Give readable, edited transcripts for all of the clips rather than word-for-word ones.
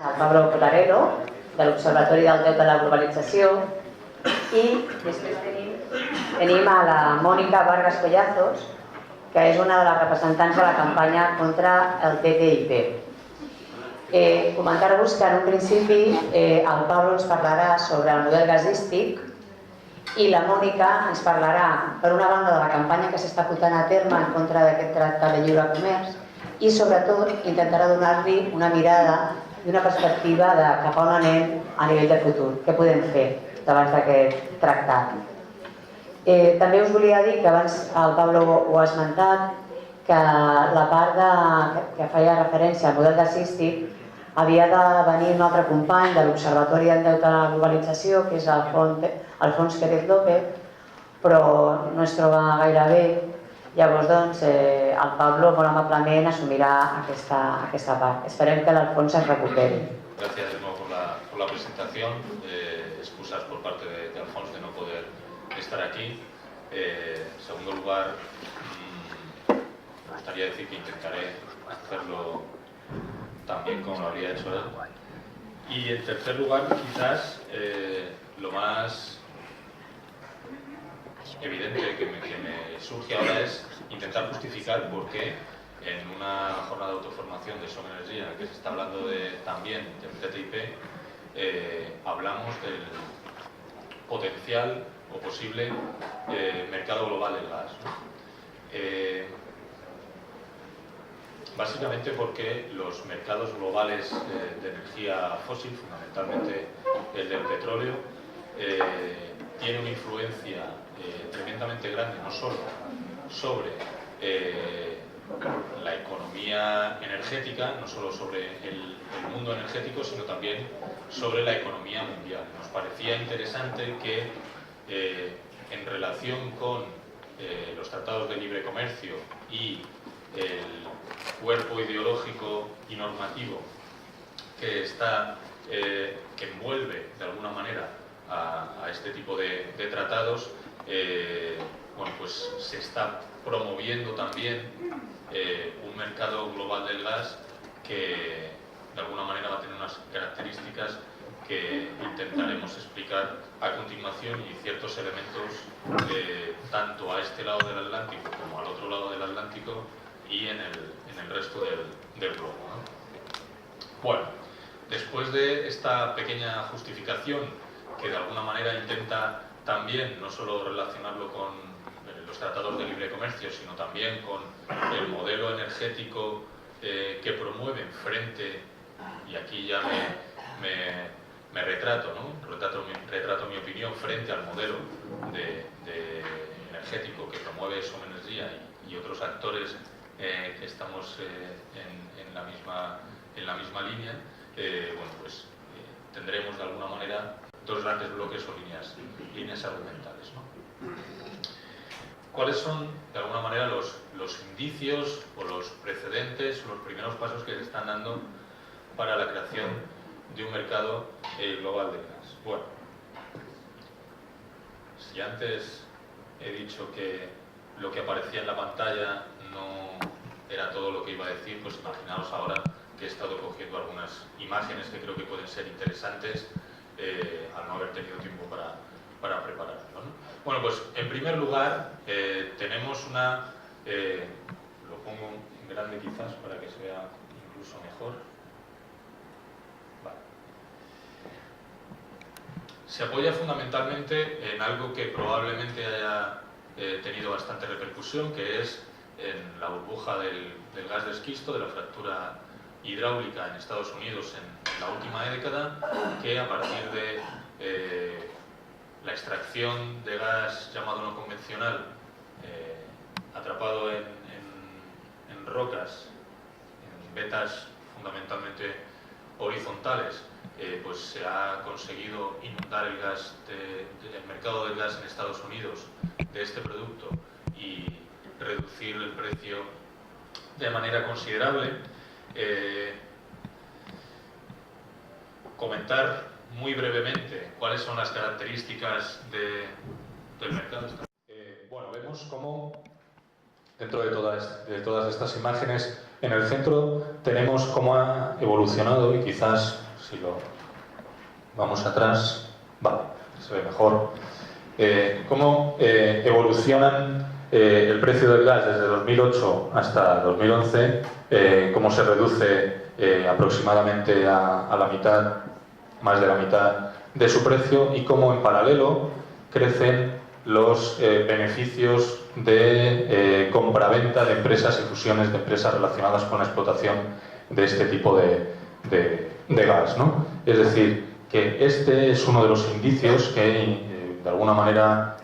El Pablo Cotarelo, de l'Observatori del Deute de la Globalització, i després tenim a la Mònica Vargas Collazos, que és una de les representants de la campanya contra el TTIP. Comentar-vos que en un principi el Pablo ens parlarà sobre el model gasístic i la Mònica ens parlarà, per una banda, de la campanya que s'està portant a terme en contra d'aquest tractat de lliure comerç i, sobretot, intentarà donar-li una mirada i una perspectiva de cap a on anem a nivell de futur, què podem fer davant d'aquest tractat. També us volia dir que abans el Pablo ho ha esmentat, que la part que feia referència al model gasístic havia de venir un altre company de l'Observatori del Deute de la Globalització, que és Alfons Pérez López, però no es troba gaire bé. Llavors, doncs, el Pablo molt amablement assumirà aquesta part. Esperem que l'Alfons es recuperi. Gracias de nuevo por la presentación. Excusas por parte de Alfons de no poder estar aquí. En segundo lugar, me gustaría decir que intentaré hacerlo también como lo habría hecho él. Y en tercer lugar, quizás lo más evidente que me surge ahora es intentar justificar por qué en una jornada de autoformación de Som Energia, en la que se está hablando también del TTIP, hablamos del potencial o posible mercado global del gas, ¿no? Básicamente porque los mercados globales de energía fósil, fundamentalmente el del petróleo, tiene una influencia tremendamente grande, no solo sobre la economía energética, no solo sobre el mundo energético, sino también sobre la economía mundial. Nos parecía interesante que en relación con los tratados de libre comercio y el cuerpo ideológico y normativo que envuelve de alguna manera a este tipo de tratados, bueno, pues se está promoviendo también un mercado global del gas que de alguna manera va a tener unas características que intentaremos explicar a continuación, y ciertos elementos tanto a este lado del Atlántico como al otro lado del Atlántico y en el resto del globo, ¿no? Bueno, después de esta pequeña justificación que de alguna manera intenta también no solo relacionarlo con los tratados de libre comercio, sino también con el modelo energético que promueven frente, y aquí ya me retrato, ¿no? retrato mi opinión frente al modelo energético que promueve Som Energia y otros actores que estamos en la misma línea. Bueno, pues tendremos de alguna manera dos grandes bloques o líneas argumentales, ¿no? ¿Cuáles son, de alguna manera, los indicios o los precedentes, los primeros pasos que se están dando para la creación de un mercado global de gas? Bueno, si antes he dicho que lo que aparecía en la pantalla no era todo lo que iba a decir, pues imaginaos ahora que he estado cogiendo algunas imágenes que creo que pueden ser interesantes al no haber tenido tiempo para prepararlo, ¿no? Bueno, pues en primer lugar tenemos lo pongo en grande quizás para que se vea incluso mejor. Vale. Se apoya fundamentalmente en algo que probablemente haya tenido bastante repercusión, que es en la burbuja del gas de esquisto, de la fractura hidráulica en Estados Unidos en la última década, que a partir de la extracción de gas llamado no convencional, atrapado en rocas, en vetas fundamentalmente horizontales, pues se ha conseguido inundar el mercado del gas en Estados Unidos de este producto y reducir el precio de manera considerable. Comentar muy brevemente cuáles son las características del mercado. Bueno, vemos cómo dentro de todas estas imágenes, en el centro tenemos cómo ha evolucionado, y quizás si lo vamos atrás, vale, se ve mejor. Cómo evolucionan el precio del gas desde 2008 hasta 2011, cómo se reduce aproximadamente a la mitad, más de la mitad de su precio, y cómo en paralelo crecen los beneficios de compraventa de empresas y fusiones de empresas relacionadas con la explotación de este tipo de gas, ¿no? Es decir, que este es uno de los indicios que de alguna manera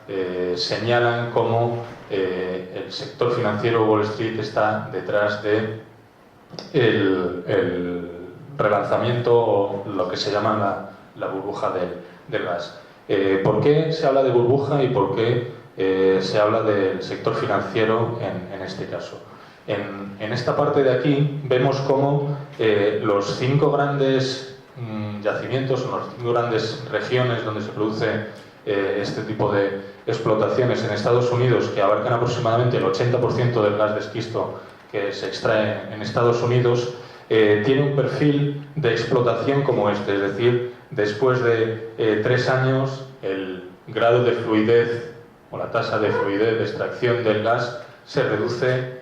señalan cómo el sector financiero, Wall Street, está detrás de el relanzamiento o lo que se llama la burbuja del gas. ¿Por qué se habla de burbuja y por qué se habla del sector financiero en este caso? En esta parte de aquí vemos cómo los 5 grandes yacimientos, o las 5 grandes regiones donde se produce este tipo de explotaciones en Estados Unidos, que abarcan aproximadamente el 80% del gas de esquisto que se extrae en Estados Unidos, tiene un perfil de explotación como este, es decir, después de 3 años el grado de fluidez o la tasa de fluidez de extracción del gas se reduce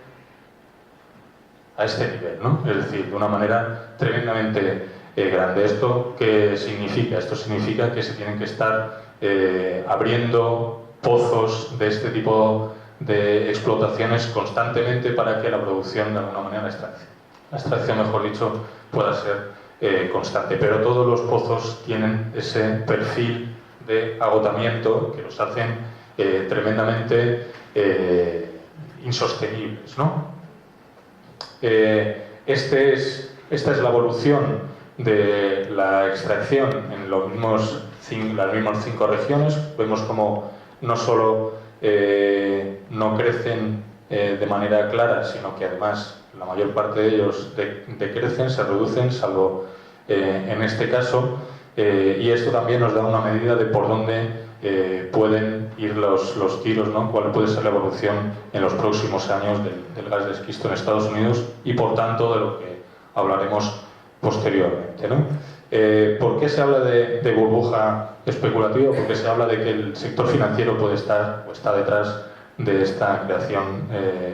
a este nivel, ¿no? Es decir, de una manera tremendamente grande. ¿Esto qué significa? Esto significa que se tienen que estar abriendo pozos de este tipo de explotaciones constantemente para que la producción, de alguna manera, la extracción, mejor dicho, pueda ser constante. Pero todos los pozos tienen ese perfil de agotamiento que los hacen tremendamente insostenibles, ¿no? Esta es la evolución de la extracción en las mismas 5 regiones. Vemos como no solo no crecen de manera clara, sino que además la mayor parte de ellos decrecen, se reducen, salvo en este caso, y esto también nos da una medida de por dónde pueden ir los tiros, ¿no? Cuál puede ser la evolución en los próximos años del gas de esquisto en Estados Unidos y, por tanto, de lo que hablaremos posteriormente, ¿no? ¿Por qué se habla de burbuja especulativa? Porque se habla de que el sector financiero puede estar o está detrás de esta creación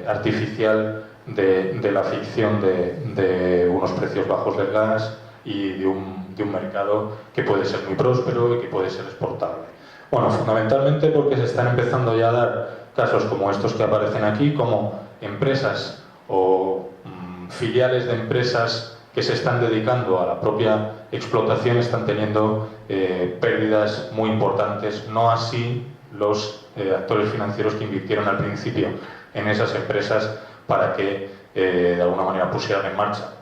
artificial de la ficción de unos precios bajos del gas y de un mercado que puede ser muy próspero y que puede ser exportable. Bueno, fundamentalmente porque se están empezando ya a dar casos como estos que aparecen aquí, como empresas o filiales de empresas que se están dedicando a la propia explotación están teniendo pérdidas muy importantes, no así los actores financieros que invirtieron al principio en esas empresas para que de alguna manera pusieran en marcha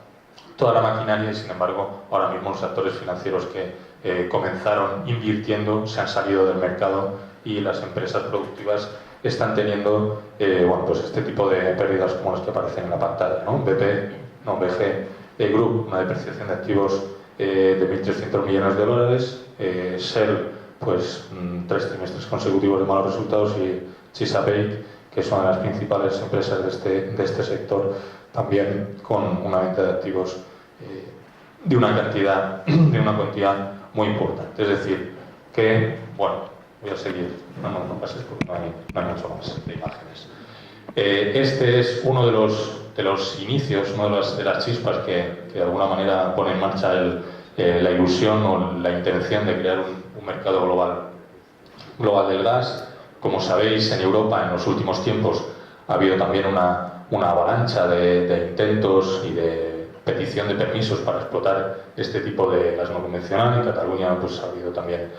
toda la maquinaria, y sin embargo ahora mismo los actores financieros que comenzaron invirtiendo se han salido del mercado y las empresas productivas están teniendo bueno, pues este tipo de pérdidas como las que aparecen en la pantalla, ¿no? BG Group, una depreciación de activos de 1.300 millones de dólares, Shell, pues 3 trimestres consecutivos de malos resultados, y Chesapeake, que son las principales empresas de este sector, también con una venta de activos de una cantidad, de una cuantía muy importante. Es decir, que, bueno, voy a seguir, no pases porque no hay mucho más de imágenes. Este es uno de los inicios, una de las chispas que de alguna manera pone en marcha la ilusión o la intención de crear un mercado global del gas. Como sabéis, en Europa en los últimos tiempos ha habido también una avalancha de intentos y de petición de permisos para explotar este tipo de gas no convencional. En Cataluña pues, ha habido también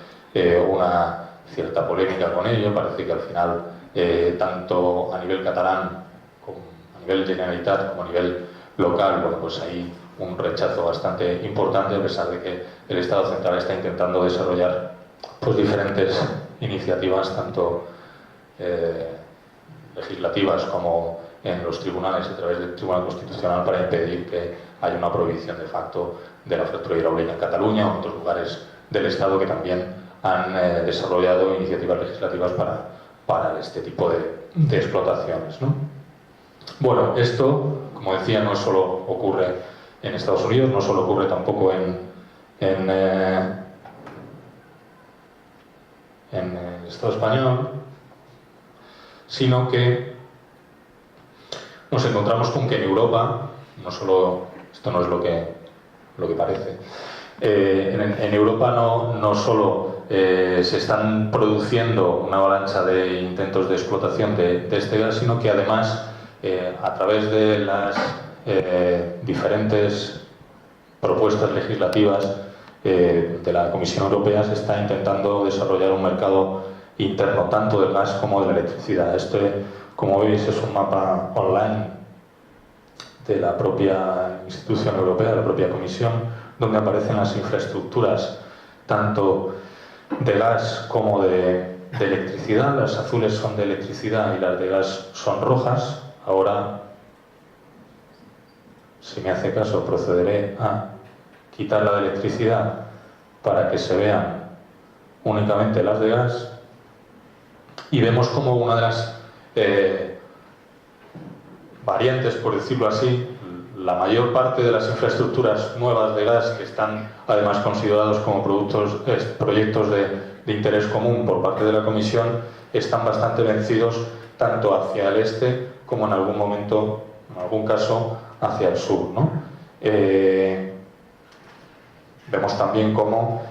una cierta polémica con ello. Parece que al final, tanto a nivel catalán, como a nivel Generalitat, como a nivel local, bueno, pues hay un rechazo bastante importante, a pesar de que el Estado central está intentando desarrollar pues, diferentes iniciativas, tanto legislativas como en los tribunales, a través del Tribunal Constitucional, para impedir que haya una prohibición de facto de la fractura hidráulica en Cataluña o en otros lugares del Estado que también han desarrollado iniciativas legislativas para este tipo de explotaciones, ¿no? Bueno, esto, como decía, no solo ocurre en Estados Unidos, no solo ocurre tampoco en en el Estado español, sino que nos encontramos con que en Europa, no solo, esto no es lo que parece, en Europa no solo se están produciendo una avalancha de intentos de explotación de este gas, sino que además a través de las diferentes propuestas legislativas de la Comisión Europea se está intentando desarrollar un mercado interno tanto del gas como de la electricidad. Este, como veis, es un mapa online de la propia institución europea, de la propia Comisión, donde aparecen las infraestructuras tanto de gas como de electricidad. Las azules son de electricidad y las de gas son rojas. Ahora, si me hace caso, procederé a quitar la de electricidad para que se vean únicamente las de gas, y vemos como una de las variantes, por decirlo así, la mayor parte de las infraestructuras nuevas de gas que están además considerados como proyectos de interés común por parte de la Comisión están bastante vencidos tanto hacia el este como en algún momento, en algún caso, hacia el sur, ¿no? Vemos también cómo,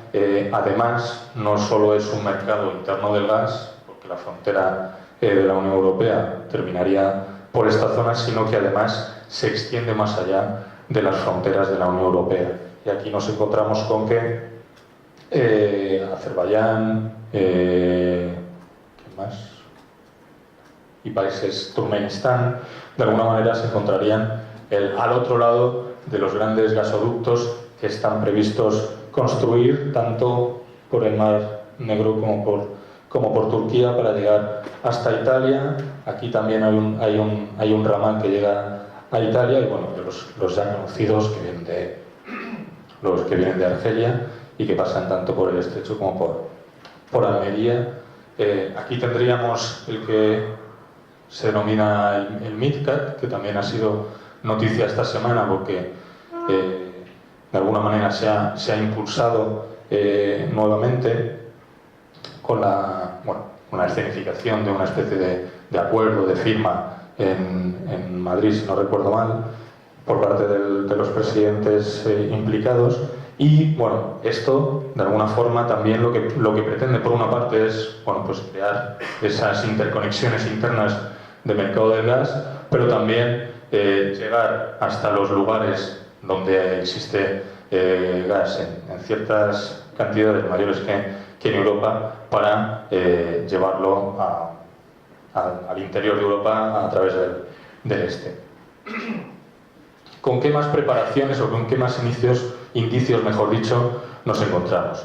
además, no solo es un mercado interno del gas, porque la frontera de la Unión Europea terminaría por esta zona, sino que además se extiende más allá de las fronteras de la Unión Europea. Y aquí nos encontramos con que Azerbaiyán, ¿qué más? Y países Turkmenistán, de alguna manera se encontrarían al otro lado de los grandes gasoductos que están previstos construir tanto por el Mar Negro como por Turquía para llegar hasta Italia. Aquí también hay un ramal que llega a Italia y bueno, los ya conocidos que vienen de Argelia y que pasan tanto por el estrecho como por Almería. Aquí tendríamos el que se denomina el MidCat, que también ha sido noticia esta semana porque de alguna manera se ha impulsado nuevamente con una escenificación de una especie de acuerdo, de firma en Madrid, si no recuerdo mal, por parte de los presidentes implicados. Y bueno, esto de alguna forma también lo que pretende por una parte es pues crear esas interconexiones internas de mercado del gas, pero también llegar hasta los lugares donde existe gas en ciertas cantidades mayores que en Europa para llevarlo al interior de Europa a través del este. ¿Con qué más preparaciones o con qué más indicios, mejor dicho, nos encontramos?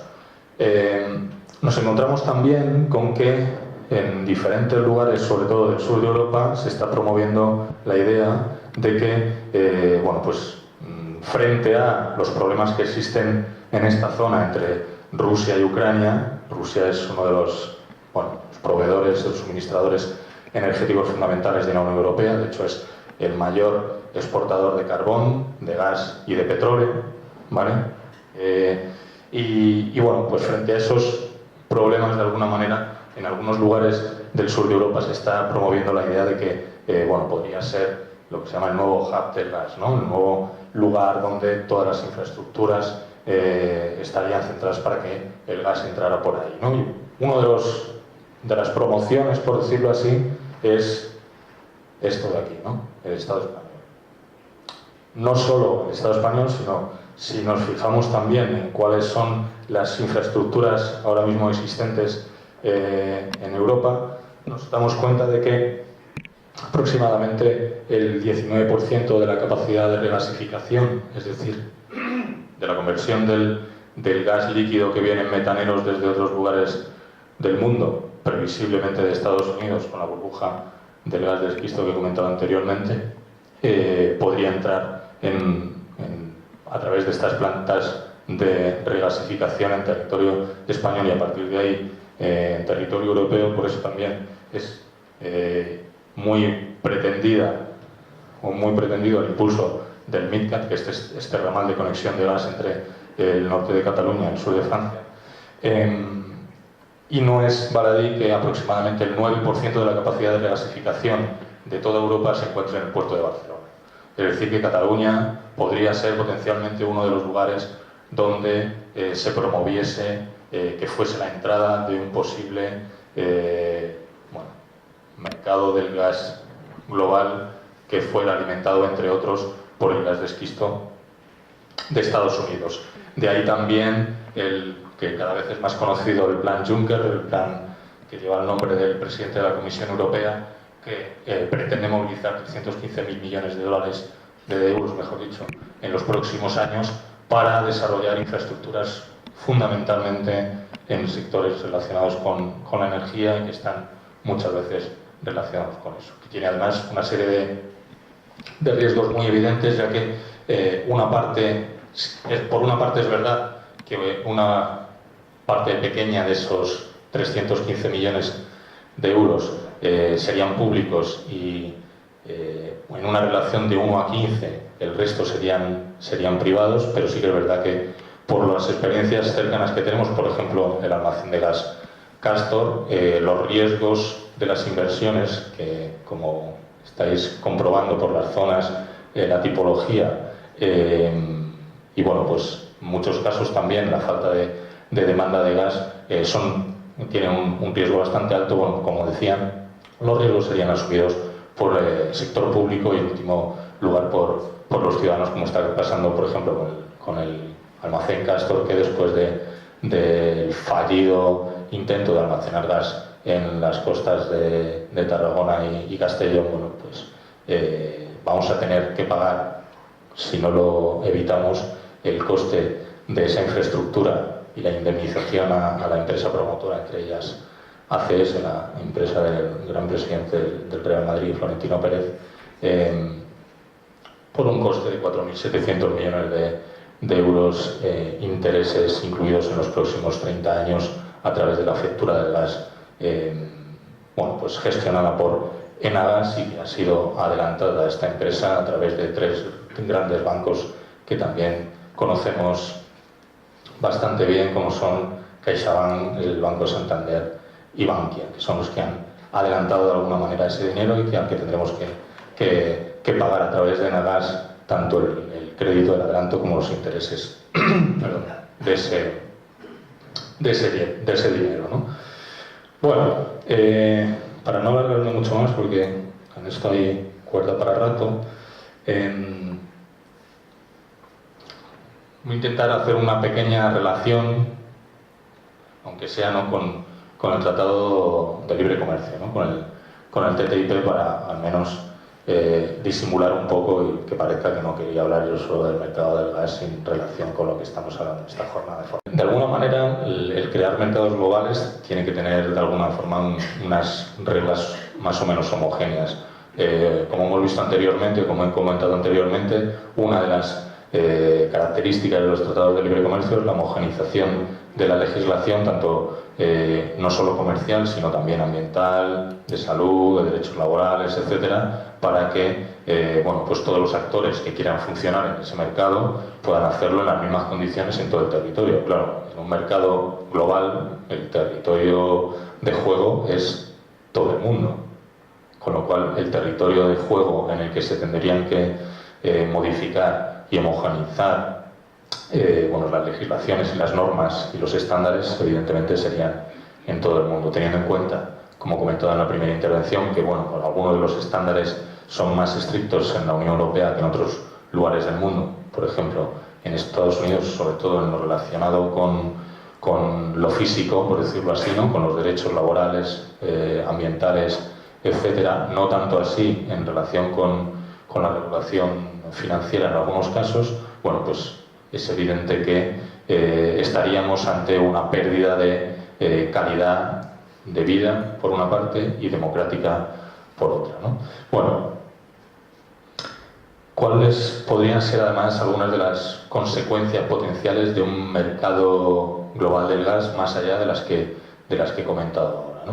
Nos encontramos también con que en diferentes lugares, sobre todo del sur de Europa, se está promoviendo la idea de que, frente a los problemas que existen en esta zona entre Rusia y Ucrania, Rusia es uno de los proveedores, los suministradores energéticos fundamentales de la Unión Europea, de hecho es el mayor exportador de carbón, de gas y de petróleo, ¿vale? Frente a esos problemas, de alguna manera, en algunos lugares del sur de Europa se está promoviendo la idea de que podría ser lo que se llama el nuevo hub del gas, ¿no? El nuevo lugar donde todas las infraestructuras estarían centradas para que el gas entrara por ahí, ¿no? Y uno de las promociones, por decirlo así, es esto de aquí, ¿no? El Estado español. No solo el Estado español, sino si nos fijamos también en cuáles son las infraestructuras ahora mismo existentes en Europa, nos damos cuenta de que aproximadamente el 19% de la capacidad de regasificación, es decir, de la conversión del gas líquido que viene en metaneros desde otros lugares del mundo, previsiblemente de Estados Unidos, con la burbuja del gas de esquisto que he comentado anteriormente, podría entrar a través de estas plantas de regasificación en territorio español y a partir de ahí en territorio europeo. Por eso también es muy pretendido el impulso del MidCat, que es este ramal de conexión de gas el norte de Cataluña, el sur de Francia. Y no es baladí que aproximadamente el 9% de la capacidad de regasificación de toda Europa se encuentre en el puerto de Barcelona. Es decir, que Cataluña podría ser potencialmente uno de los lugares donde se promoviese que fuese la entrada de un posible mercado del gas global que fuera alimentado, entre otros, por el gas de esquisto de Estados Unidos. De ahí también el que cada vez es más conocido el plan Juncker, el plan que lleva el nombre del presidente de la Comisión Europea, que pretende movilizar 315.000 millones de dólares, de euros, mejor dicho, en los próximos años para desarrollar infraestructuras fundamentalmente en sectores relacionados con la energía y que están muchas veces relacionados con eso. Que tiene además una serie de riesgos muy evidentes, ya que por una parte es verdad que una parte pequeña de esos 315 millones de euros serían públicos y en una relación de 1 a 15 el resto serían privados, pero sí que es verdad que por las experiencias cercanas que tenemos, por ejemplo el almacén de gas Castor, los riesgos de las inversiones que, como estáis comprobando por las zonas, la tipología y bueno, pues en muchos casos también la falta de demanda de gas tienen un riesgo bastante alto. Bueno, como decían, los riesgos serían asumidos por el sector público y en último lugar por los ciudadanos, como está pasando por ejemplo con el almacén Castor, que después del fallido intento de almacenar gas en las costas de Tarragona y Castellón, bueno, pues vamos a tener que pagar, si no lo evitamos, el coste de esa infraestructura y la indemnización a la empresa promotora, entre ellas ACS, la empresa del gran presidente del Real Madrid, Florentino Pérez, por un coste de 4.700 millones de euros, intereses incluidos en los próximos 30 años a través de la factura del gas, pues gestionada por Enagas y que ha sido adelantada a esta empresa a través de 3 grandes bancos que también conocemos bastante bien, como son CaixaBank, el Banco Santander y Bankia, que son los que han adelantado de alguna manera ese dinero y que tendremos que pagar a través de Enagas tanto el crédito del adelanto como los intereses de ese dinero, ¿no? Bueno, para no alargarme mucho más, porque con esto hay cuerda para rato, voy a intentar hacer una pequeña relación, aunque sea no con el Tratado de Libre Comercio, ¿no? con el TTIP, para al menos disimular un poco y que parezca que no quería hablar yo solo del mercado del gas en relación con lo que estamos hablando en esta jornada. De alguna manera, el crear mercados globales tiene que tener de alguna forma unas reglas más o menos homogéneas. Como hemos visto anteriormente, como he comentado anteriormente, una de las características de los tratados de libre comercio es la homogenización de la legislación, tanto no solo comercial, sino también ambiental, de salud, de derechos laborales, etcétera, para que pues todos los actores que quieran funcionar en ese mercado puedan hacerlo en las mismas condiciones en todo el territorio. Claro, en un mercado global el territorio de juego es todo el mundo, con lo cual el territorio de juego en el que se tendrían que modificar y homogeneizar las legislaciones y las normas y los estándares, evidentemente serían en todo el mundo, teniendo en cuenta, como comentaba en la primera intervención, que algunos de los estándares son más estrictos en la Unión Europea que en otros lugares del mundo. Por ejemplo, en Estados Unidos, sobre todo en lo relacionado con lo físico, por decirlo así, ¿no? Con los derechos laborales, ambientales, etcétera, no tanto así en relación con la regulación financiera en algunos casos. Bueno, pues es evidente que estaríamos ante una pérdida de calidad de vida por una parte y democrática por otra, ¿no? Bueno, ¿cuáles podrían ser además algunas de las consecuencias potenciales de un mercado global del gas más allá de las que he comentado ahora, ¿no?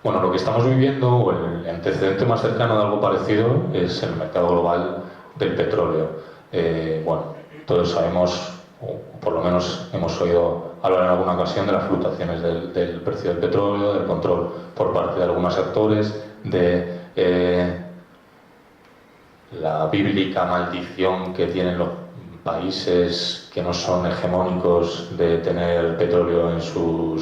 Bueno, lo que estamos viviendo, o el antecedente más cercano de algo parecido, es el mercado global del petróleo. Todos sabemos o por lo menos hemos oído hablar en alguna ocasión de las fluctuaciones del precio del petróleo, del control por parte de algunos actores, de la bíblica maldición que tienen los países que no son hegemónicos de tener petróleo en su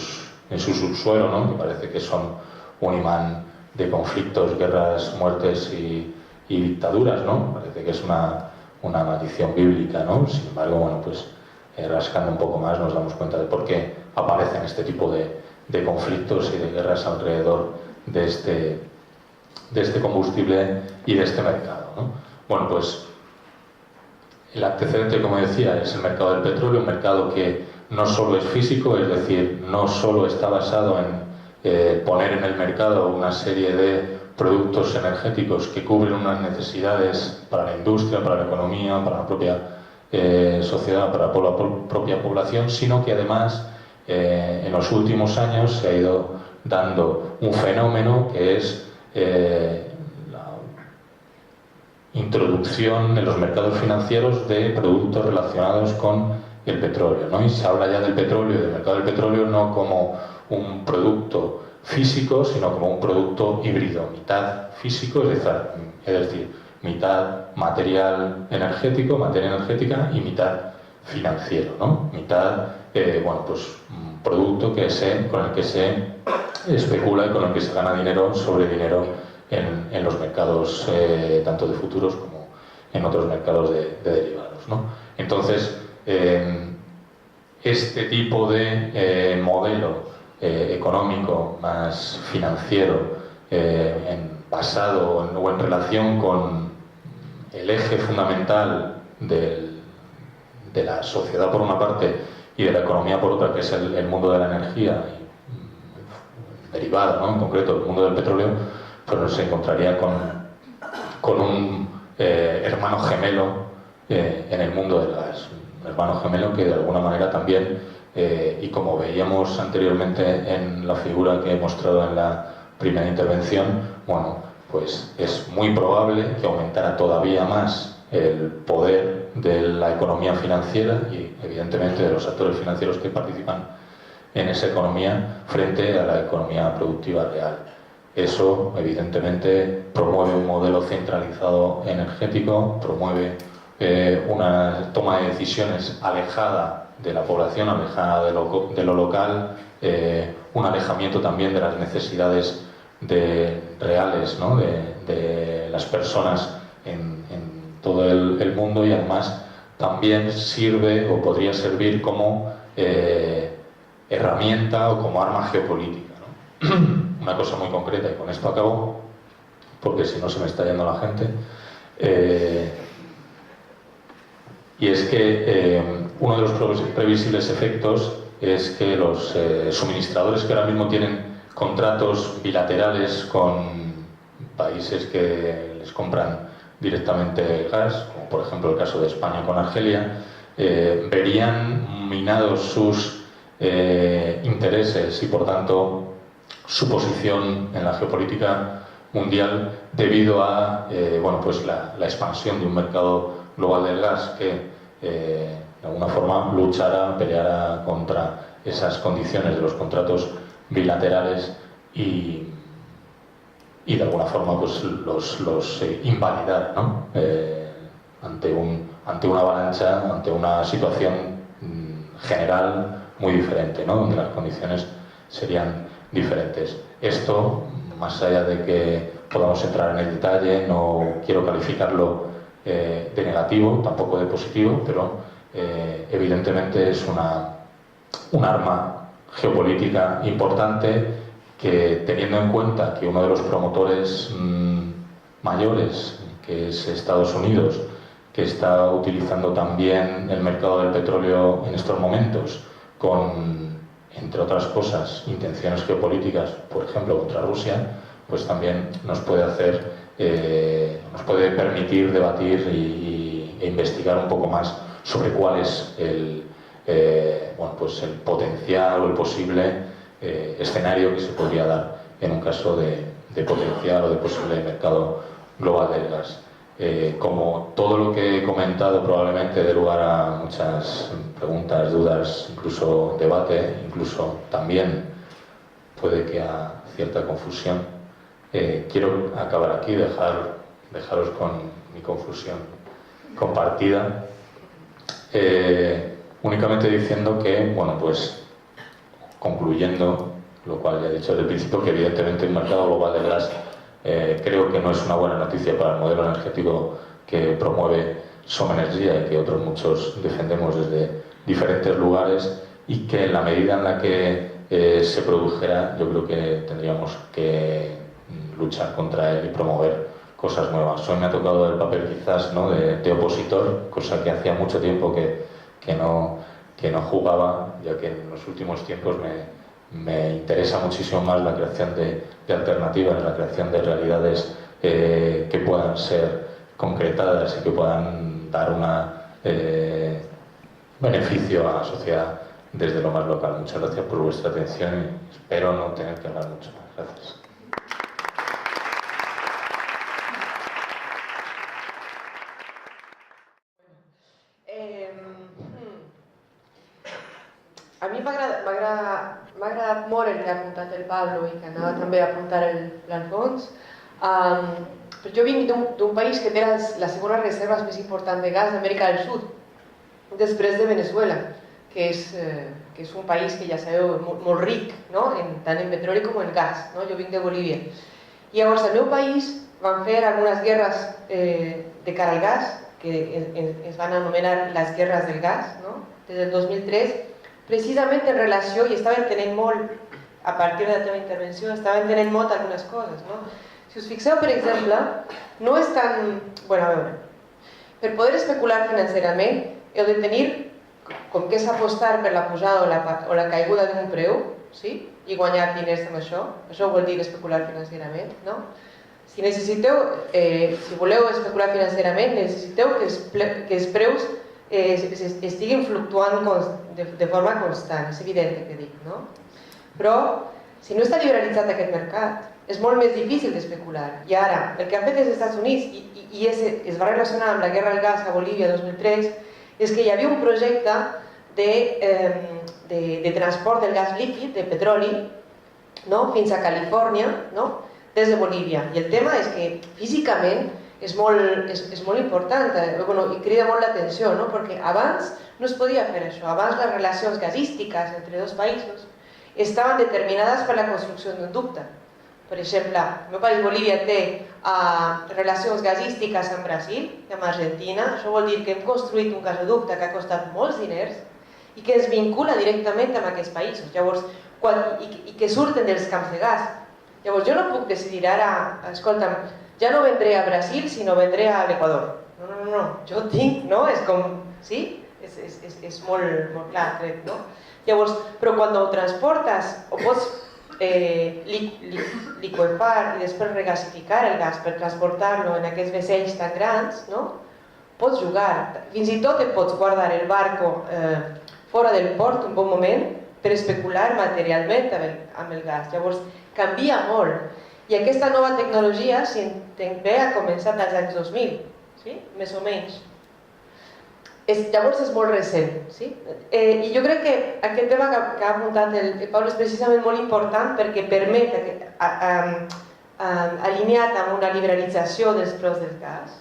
subsuelo, ¿no? Que parece que son un imán de conflictos, guerras, muertes y dictaduras, ¿no? Parece que es una maldición bíblica, ¿no? Sin embargo, bueno, pues rascando un poco más nos damos cuenta de por qué aparecen este tipo de conflictos y de guerras alrededor de este combustible y de este mercado, ¿no? Bueno, pues el antecedente, como decía, es el mercado del petróleo, un mercado que no solo es físico, es decir, no solo está basado en poner en el mercado una serie de productos energéticos que cubren unas necesidades para la industria, para la economía, para la propia sociedad, para la propia población, sino que además en los últimos años se ha ido dando un fenómeno que es la introducción en los mercados financieros de productos relacionados con el petróleo, ¿no? Y se habla ya del petróleo y del mercado del petróleo no como un producto físico, sino como un producto híbrido, mitad físico, es decir, mitad material energético, materia energética, y mitad financiero, ¿no? Mitad, bueno, pues un producto con el que se especula y con el que se gana dinero sobre dinero en los mercados tanto de futuros como en otros mercados de derivados, ¿no? Entonces, este tipo de modelo económico más financiero basado o en relación con el eje fundamental de la sociedad por una parte y de la economía por otra, que es el mundo de la energía y derivado, ¿no? En concreto el mundo del petróleo, pues se encontraría con un hermano gemelo en el mundo del gas, un hermano gemelo que de alguna manera también, y como veíamos anteriormente en la figura que he mostrado en la primera intervención, bueno, pues es muy probable que aumentara todavía más el poder de la economía financiera y evidentemente de los actores financieros que participan en esa economía frente a la economía productiva real. Eso evidentemente promueve un modelo centralizado energético, promueve una toma de decisiones alejada de la población, alejada de lo local, un alejamiento también de las necesidades reales, ¿no? de las personas en todo el mundo, y además también sirve o podría servir como herramienta o como arma geopolítica, ¿no? Una cosa muy concreta, y con esto acabo, porque si no se me está yendo la gente, y es que uno de los previsibles efectos es que los suministradores que ahora mismo tienen contratos bilaterales con países que les compran directamente el gas, como por ejemplo el caso de España con Argelia, verían minados sus intereses y por tanto su posición en la geopolítica mundial debido a bueno, pues la expansión de un mercado global del gas que de alguna forma luchara, peleara contra esas condiciones de los contratos bilaterales y de alguna forma pues los invalidar, ¿no? ante una avalancha, ante una situación general muy diferente, ¿no? Donde las condiciones serían diferentes. Esto, más allá de que podamos entrar en el detalle, no quiero calificarlo de negativo, tampoco de positivo, pero evidentemente es un arma geopolítica importante que, teniendo en cuenta que uno de los promotores mayores, que es Estados Unidos, que está utilizando también el mercado del petróleo en estos momentos con, entre otras cosas, intenciones geopolíticas, por ejemplo, contra Rusia, pues también nos puede permitir debatir e investigar un poco más sobre cuál es el potencial o el posible escenario que se podría dar en un caso de potencial o de posible mercado global del gas. como todo lo que he comentado probablemente dé lugar a muchas preguntas, dudas, incluso debate, incluso también puede que a cierta confusión, quiero acabar aquí, dejaros con mi confusión compartida, únicamente diciendo que, bueno, pues concluyendo, lo cual ya he dicho desde el principio, que evidentemente un mercado global del gas creo que no es una buena noticia para el modelo energético que promueve Som Energia y que otros muchos defendemos desde diferentes lugares, y que en la medida en la que se produjera, yo creo que tendríamos que luchar contra él y promover cosas nuevas. Hoy me ha tocado el papel quizás, ¿no?, de opositor, cosa que hacía mucho tiempo que no jugaba, ya que en los últimos tiempos me interesa muchísimo más la creación de alternativas, la creación de realidades que puedan ser concretadas y que puedan dar un beneficio a la sociedad desde lo más local. Muchas gracias por vuestra atención y espero no tener que hablar mucho más. Gracias. A mi m'ha agradat molt el que ha apuntat el Pablo i que anava també a apuntar l'Alfons. Però jo vinc d'un país que té les segones reserves més importants de gas d'Amèrica del Sud, després de Venezuela, que és un país que ja sabeu molt ric, no? Tant en petroli com en gas. No? Jo vinc de Bolívia. I llavors al meu país van fer algunes guerres de cara al gas, que es van anomenar les guerres del gas, no? Des del 2003, precisament en relació, i estava entenent molt, a partir de la teva intervenció, estava entenent molt algunes coses. No? Si us fixeu, per exemple, no és tan... Bueno, a veure, per poder especular financerament heu de tenir, com que és apostar per la pujada o la caiguda d'un preu, sí? I guanyar diners amb això vol dir especular financerament, no? Si voleu especular financerament, necessiteu que els preus estiguin fluctuant de forma constant, és evident que dic, no? Però, si no està liberalitzat aquest mercat, és molt més difícil d'especular. I ara, el que han fet els Estats Units, i es va relacionar amb la guerra al gas a Bolívia 2003, és que hi havia un projecte de transport del gas líquid, de petroli, fins a Califòrnia, des de Bolívia. I el tema és que físicament és molt important i crida molt l'atenció, perquè abans no es podia fer això. Abans les relacions gasístiques entre dos països estaven determinades per la construcció d'un ducte. Per exemple, el meu país, Bolívia, té relacions gasístiques amb Brasil i amb Argentina. Això vol dir que hem construït un gasoducte que ha costat molts diners i que ens vincula directament amb aquests països i que surten dels camps de gas. Llavors jo no puc decidir ara, escolta'm, ja no vendré a Brasil, sinó vendré a l'Equador. No, jo tinc, no? És com, sí? És molt clar, crec, no? Llavors, però quan ho transportes, o pots liquefar i després regasificar el gas per transportar-lo en aquests vaixells tan grans, no? Pots jugar. Fins i tot et pots guardar el barco fora del port un bon moment per especular materialment amb el gas. Llavors, canvia molt. I aquesta nova tecnologia, si entenc bé, ha començat als anys 2000, més o menys. Llavors és molt recent. I jo crec que aquest tema que ha apuntat el Pablo és precisament molt important perquè permet, alineat amb una liberalització dels preus del gas,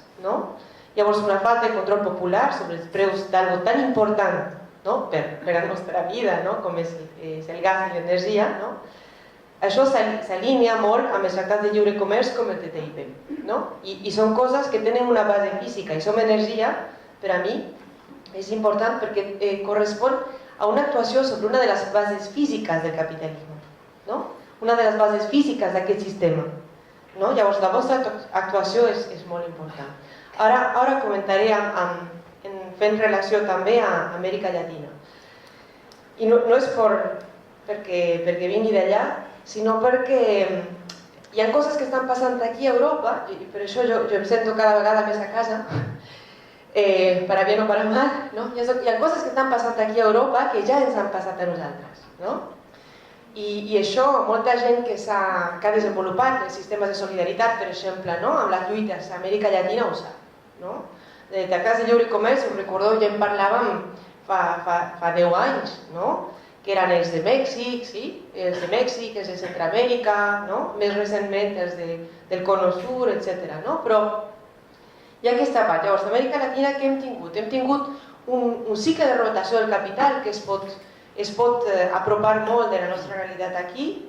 llavors una falta de control popular sobre els preus d'algo tan important per la nostra vida, com és el gas i l'energia, això s'alinea molt amb els tractats de lliure comerç com el TTIP. I són coses que tenen una base física. I Som Energia, per a mi, és important perquè correspon a una actuació sobre una de les bases físiques del capitalisme. Una de les bases físiques d'aquest sistema. Llavors, la vostra actuació és molt important. Ara comentaré fent relació també a Amèrica Llatina. I no és perquè vingui d'allà, sinó perquè hi ha coses que estan passant aquí a Europa, i per això jo em sento cada vegada més a casa, para bien o para mal, hi ha coses que estan passant aquí a Europa que ja ens han passat a nosaltres. I això, molta gent que ha desenvolupat els sistemes de solidaritat, per exemple, amb les lluites a Amèrica Llatina ho sap. no? De tractats de lliure comerç, us recordeu, ja en parlàvem fa 10 anys, no? Que eren els de Mèxic, sí? Els de Mèxic, els de Centroamèrica, no? Més recentment els del Cono Sur, etc. No? Però hi ha aquesta part. Llavors, d'Amèrica Latina, què hem tingut? Hem tingut un cicle de rotació del capital que es pot apropar molt de la nostra realitat aquí,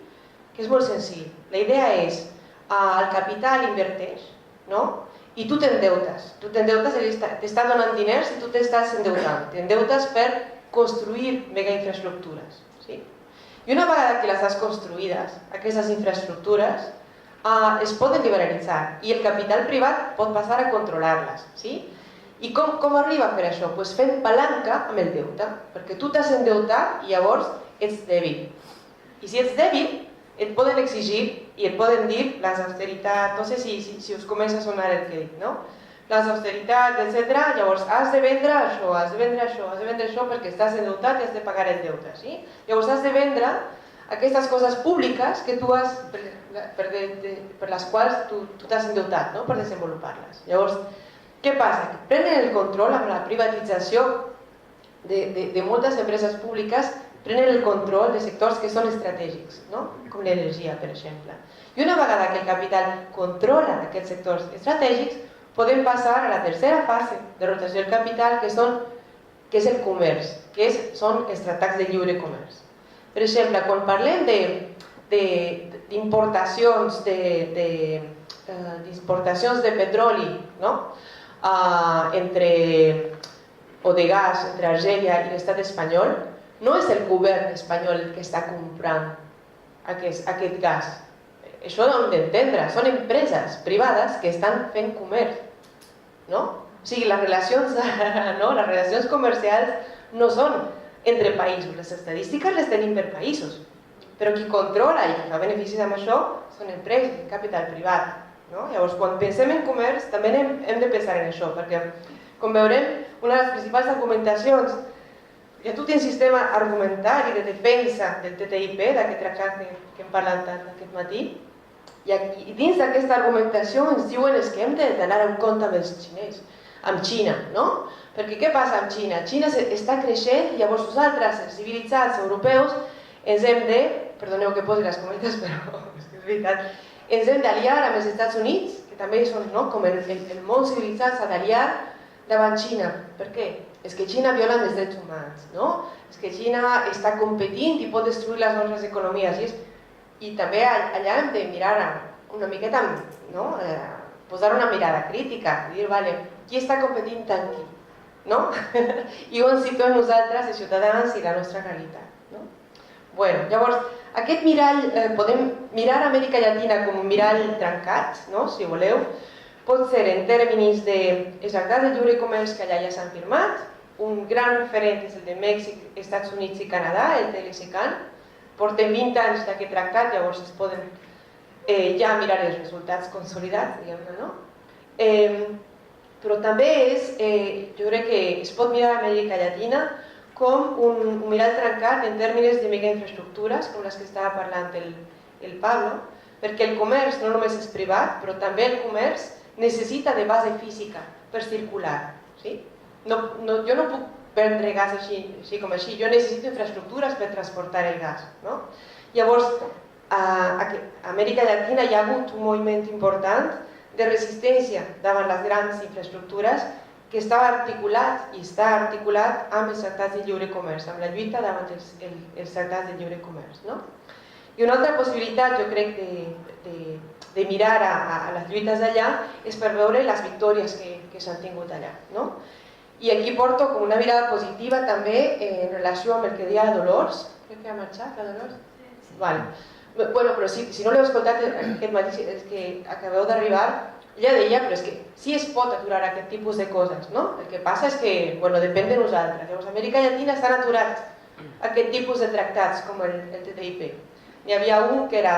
que és molt senzill. La idea és, el capital inverteix, no? I tu t'endeutes. Tu t'endeutes, t'està donant diners i tu t'estàs endeutant. T'endeutes per construir megainfraestructures. Sí? I una vegada que les has construïdes, aquestes infraestructures, es poden liberalitzar i el capital privat pot passar a controlar-les. Sí? I com arriba a fer això? Pues fent palanca amb el deute, perquè tu t'has endeutat i llavors ets dèbil. I si ets dèbil, et poden exigir i et poden dir les austeritats, no sé si us comença a sonar el que dic, no? Les austeritats, etc. Llavors has de vendre això, has de vendre això, has de vendre això perquè estàs endeutat i has de pagar el deute, sí? Llavors has de vendre aquestes coses públiques que tu has, per les quals tu t'has endeutat, no? Per desenvolupar-les. Llavors, què passa? Prenen el control amb la privatització de moltes empreses públiques, prenen el control de sectors que són estratègics, no? Com l'energia, per exemple. I una vegada que el capital controla aquests sectors estratègics, podem passar a la tercera fase de rotació del capital, que és el comerç, són els tractats de lliure comerç. Per exemple, quan parlem d'importacions de petroli, no? O de gas entre Argèlia i l'estat espanyol, no és el govern espanyol el que està comprant aquest gas. Això ho hem d'entendre, són empreses privades que estan fent comerç, no? O sigui, les relacions comercials no són entre països, les estadístiques les tenim per països, però qui controla i qui fa beneficis amb això són empreses, capital privat, no? Llavors, quan pensem en comerç, també hem de pensar en això, perquè, com veurem, una de les principals argumentacions, hi ha tot un sistema argumentari de defensa del TTIP, d'aquest tractat que hem parlat tant aquest matí, i dins d'aquesta argumentació ens diuen que hem d'anar en compte amb els xinès, amb Xina, no? Perquè què passa amb Xina? Xina està creixent i llavors nosaltres, els civilitzats europeus, ens hem de, perdoneu que posi les cometes, però és que és veritat, ens hem d'aliar amb els Estats Units, que també són, no? Com el món civilitzat s'ha d'aliar davant Xina. Per què? És que Xina viola els drets humans, no? És que Xina està competint i pot destruir les nostres economies. I també allà hem de mirar una miqueta, no? Posar una mirada crítica, dir, vale, qui està competint tant qui? No? I on situem nosaltres, els ciutadans, i la nostra realitat. No? Bueno, llavors, aquest mirall, podem mirar Amèrica Llatina com un mirall trencat, no? Si voleu, pot ser en termes dels tractats de lliure comerç que allà ja s'han firmat, un gran referent és el de Mèxic, Estats Units i Canadà, el TLC-CAN. Portem 20 anys d'aquest tractat, llavors es poden ja mirar els resultats consolidats, diguem-ne, no? Però també jo crec que es pot mirar Amèrica Llatina com un mirall trencat en termes de megainfraestructures, com les que estava parlant el Pablo, perquè el comerç no només és privat, però també el comerç necessita de base física per circular. Jo no puc vendre gas així com així, jo necessito infraestructures per transportar el gas. Llavors, a Amèrica Llatina hi ha hagut un moviment important de resistència davant les grans infraestructures que estava articulat i està articulat amb els tractats de lliure comerç, amb la lluita davant els tractats de lliure comerç. I una altra possibilitat, jo crec, de mirar a les lluites d'allà és per veure les victòries que s'han tingut allà. I aquí porto com una mirada positiva també en relació amb el que deia Dolors. Crec que ha marxat, la Dolors? Vale. Bueno, però si no l'heu escoltat aquest matí, és que acabeu d'arribar, ella deia, però és que sí es pot aturar aquest tipus de coses, no? El que passa és que, bueno, depèn de nosaltres. Llavors, a Amèrica Llatina estan aturats aquest tipus de tractats, com el TTIP. N'hi havia un que era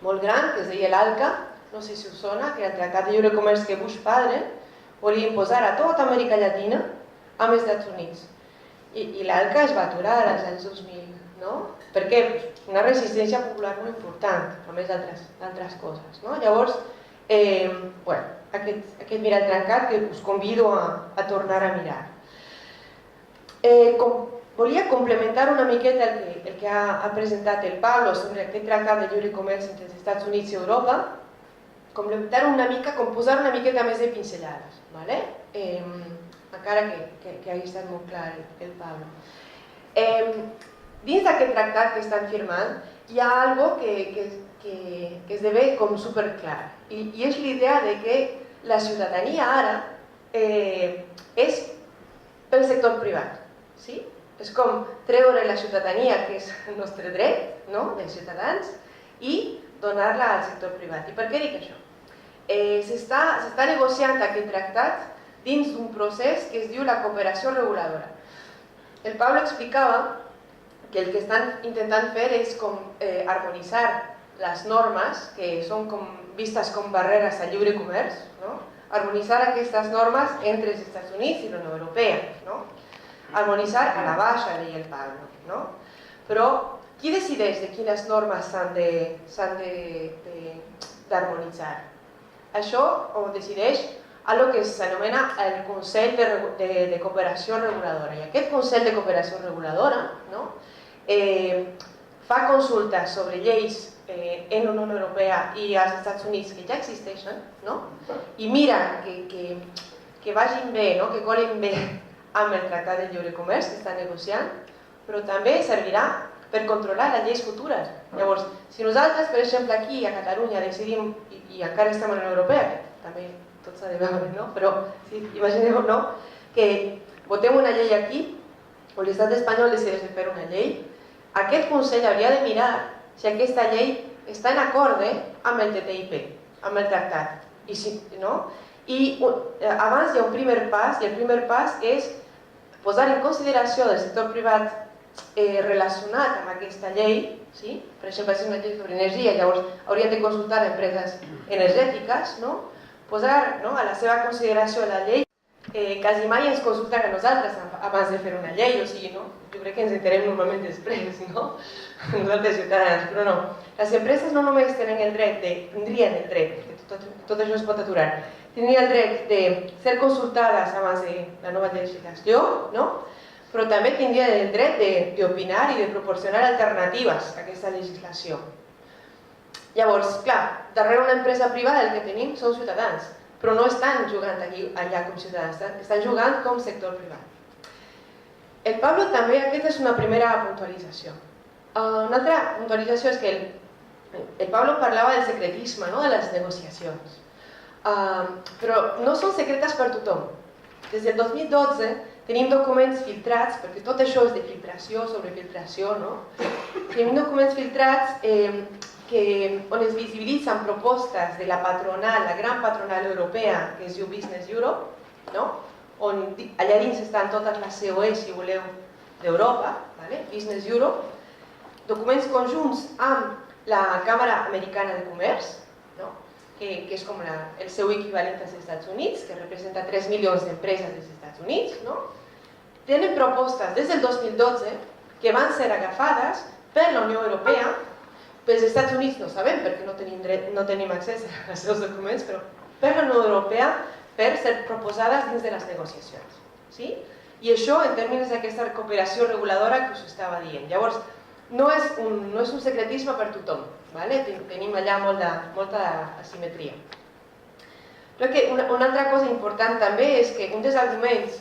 molt gran, que es deia l'ALCA, no sé si us sona, que era el Tractat de Lliure Comerç que Bush padre volia imposar a tota Amèrica Llatina amb els Estats Units. I l'ALCA es va aturar als anys 2000, no? Per què? Una resistència popular molt important, a més d'altres coses. Llavors, aquest mirall trencat que us convido a tornar a mirar. Volia complementar una miqueta el que ha presentat el Pablo sobre aquest tractat de lliure comerç entre els Estats Units i Europa, complementar una mica, posar una miqueta més de pinzellades, encara que hagi estat molt clar el Pablo. Dins d'aquest tractat que estan firmant hi ha algo que esdevé com superclar, i és l'idea de que la ciutadania ara és pel sector privat. És com treure la ciutadania, que és el nostre dret, dels ciutadans, i donar-la al sector privat. I per què dic això? S'està negociant aquest tractat dins d'un procés que es diu la cooperació reguladora. El Pablo explicava que el que estan intentant fer és harmonitzar les normes, que són vistes com barreres al lliure comerç, harmonitzar aquestes normes entre els Estats Units i la Unió Europea, harmonitzar a la baixa, deia el Pablo. Però qui decideix de quines normes s'han d'harmonitzar? Això ho decideix el que s'anomena el Consell de Cooperació Reguladora. I aquest Consell de Cooperació Reguladora fa consultes sobre lleis en la Unió Europea i als Estats Units que ja existeixen i mira que vagin bé, que colin bé amb el Tractat de Lliure Comerç que estan negociant, però també servirà per controlar les lleis futures. Llavors, si nosaltres, per exemple, aquí a Catalunya decidim, i encara estem a la Unió Europea, que també tot s'ha de veure, però imagineu que votem una llei aquí, o l'estat espanyol decideix de fer una llei, aquest Consell hauria de mirar si aquesta llei està en acord amb el TTIP, amb el tractat. I abans hi ha un primer pas, i el primer pas és posar en consideració del sector privat relacionat amb aquesta llei, per exemple, si és una llei sobre energia, llavors haurien de consultar empreses energètiques, posar a la seva consideració la llei. Quasi mai ens consulten a nosaltres abans de fer una llei, o sigui, jo crec que ens enterem normalment després, nosaltres ciutadans, però no. Les empreses no només tindrien el dret, que tot això es pot aturar, tindrien el dret de ser consultades abans de la nova legislació, però també tindrien el dret d'opinar i de proporcionar alternatives a aquesta legislació. Llavors, clar, darrere una empresa privada el que tenim són ciutadans, però no estan jugant allà com ciutadans, estan jugant com sector privat. El Pablo també, aquesta és una primera puntualització. Una altra puntualització és que el Pablo parlava del secretisme, de les negociacions. Però no són secretes per tothom. Des del 2012 tenim documents filtrats, perquè tot això és de filtració sobre filtració, tenim documents filtrats on es visibilitzen propostes de la patronal, la gran patronal europea, que es diu Business Europe, on allà dins estan totes les COE, si voleu, d'Europa, Business Europe, documents conjunts amb la Càmera Americana de Comerç, que és com el seu equivalent als Estats Units, que representa 3 milions d'empreses dels Estats Units, tenen propostes des del 2012 que van ser agafades per la Unió Europea. Pels Estats Units no sabem perquè no tenim accés als seus documents, però per la Unió Europea per ser proposades dins de les negociacions. I això en termes d'aquesta cooperació reguladora que us estava dient. Llavors, no és un secretisme per tothom, tenim allà molta asimetria. Una altra cosa important també és que un dels arguments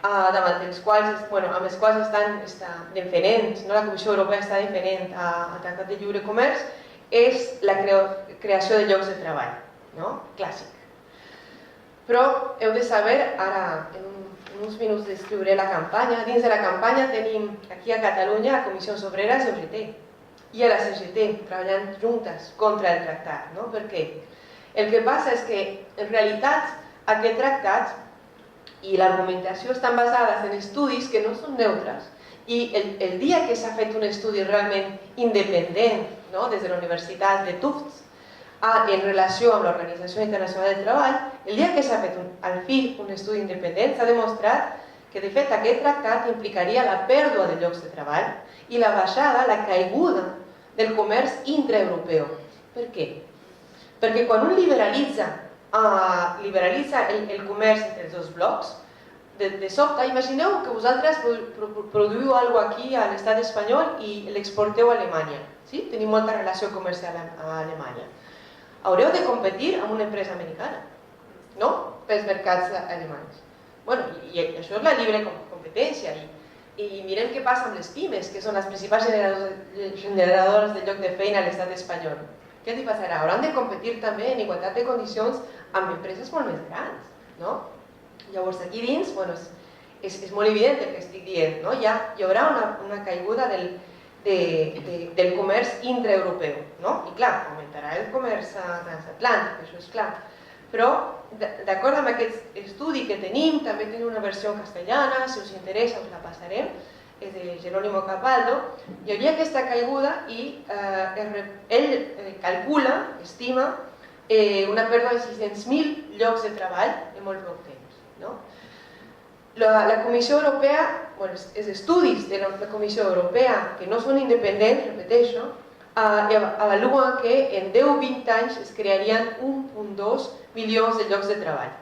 amb els quals estan defenent, la Comissió Europea està defenent el Tractat de Lliure Comerç, és la creació de llocs de treball, clàssic. Però heu de saber, ara en uns minuts descriuré la campanya, dins de la campanya tenim aquí a Catalunya a Comissions Obreres i UGT, i a la CGT, treballant juntes contra el tractat. Per què? El que passa és que, en realitat, aquest tractat i l'argumentació estan basades en estudis que no són neutres, i el dia que s'ha fet un estudi realment independent des de la Universitat de Tufts en relació amb l'Organització Internacional del Treball, el dia que s'ha fet al fi un estudi independent s'ha demostrat que de fet aquest tractat implicaria la pèrdua de llocs de treball i la baixada, la caiguda del comerç intraeuropeu. Per què? Perquè quan un liberalitza liberalitza el comerç entre els dos blocs. De sobte, imagineu que vosaltres produïu alguna cosa aquí a l'estat espanyol i l'exporteu a Alemanya. Sí? Tenim molta relació comercial a Alemanya. Haureu de competir amb una empresa americana, no? Pels mercats alemanys. Bueno, i això és la lliure competència. I mirem què passa amb les pimes, que són les principals generadores de lloc de feina a l'estat espanyol. Què els passarà? Hauran de competir també en igualtat de condicions amb empreses molt més grans, no? Llavors, aquí dins, bueno, és molt evident el que estic dient, no? Hi haurà una caiguda del comerç intraeuropeu, no? I clar, augmentarà el comerç transatlàntic, això és clar. Però, d'acord amb aquest estudi que tenim, també tenim una versió castellana, si us interessa us la passarem, és de Jerónimo Capaldo, hi hauria aquesta caiguda i ell calcula, estima, una pèrdua de 600.000 llocs de treball en molt poc temps. La Comissió Europea, els estudis de la Comissió Europea, que no són independents, repeteixo, avaluen que en 10-20 anys es crearien 1,2 milions de llocs de treball.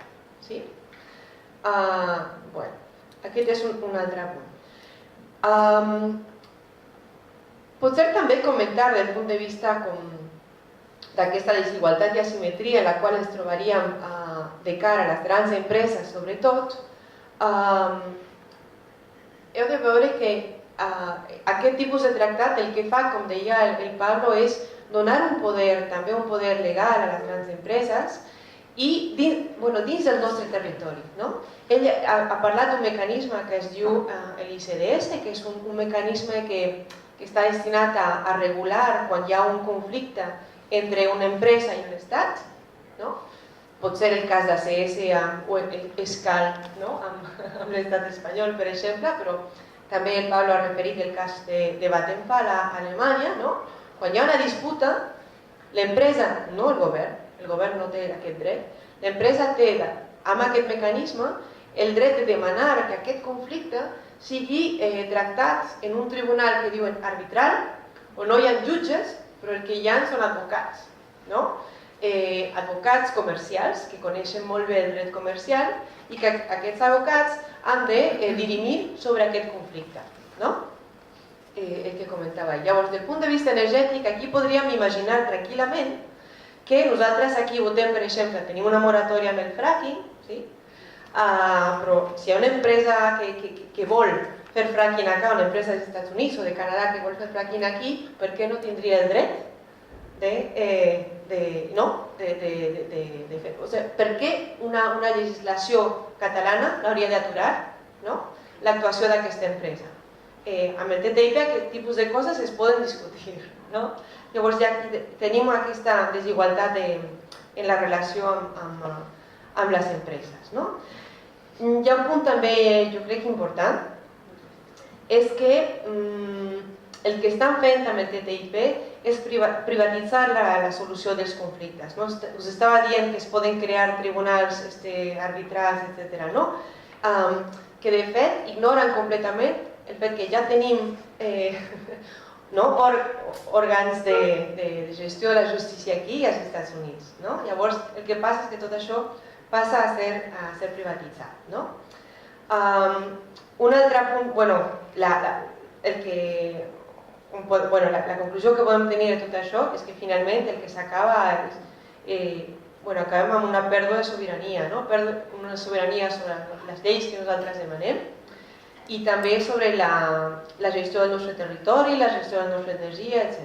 Aquest és un altre punt. Potser també comentar des del punt de vista d'aquesta desigualtat i asimetria en la qual ens trobaríem de cara a les grans empreses, sobretot, heu de veure que aquest tipus de tractat el que fa, com deia el Pablo, és donar un poder, també un poder legal a les grans empreses i dins del nostre territori. Ell ha parlat d'un mecanisme que es diu l'ICDS, que és un mecanisme que està destinat a regular quan hi ha un conflicte entre una empresa i un estat. Pot ser el cas d'ACS o Escal amb l'estat espanyol, per exemple, però també el Pablo ha referit el cas de Vattenfall a Alemanya. Quan hi ha una disputa, l'empresa, no el govern no té aquest dret, l'empresa té, amb aquest mecanisme, el dret de demanar que aquest conflicte sigui tractat en un tribunal que diuen arbitral, on no hi ha jutges, però el que hi ha són advocats. Advocats comercials que coneixen molt bé el dret comercial i que aquests advocats han de dirimir sobre aquest conflicte. El que comentava. Llavors, des del punt de vista energètic, aquí podríem imaginar tranquil·lament que nosaltres aquí votem, per exemple, tenim una moratòria amb el fracking, però si hi ha una empresa que vol fer fracking acá, una empresa dels Estats Units o de Canadà que vol fer fracking aquí, per què no tindria el dret de fer? O sigui, per què una legislació catalana l'hauria d'aturar l'actuació d'aquesta empresa? Amb el TTIP aquest tipus de coses es poden discutir. Llavors ja tenim aquesta desigualtat en la relació amb les empreses. Hi ha un punt també, jo crec, important, és que el que estan fent amb el TTIP és privatitzar la solució dels conflictes. Us estava dient que es poden crear tribunals arbitrals, etc. Que de fet ignoren completament el fet que ja tenim òrgans de gestió de la justícia aquí i als Estats Units. Llavors, el que passa és que tot això passa a ser privatitzat. Un altre punt, la conclusió que podem tenir de tot això és que finalment el que s'acaba és acabem amb una pèrdua de sobirania, una sobirania sobre les lleis que nosaltres demanem i també sobre la gestió del nostre territori, la gestió de la nostra energia, etc.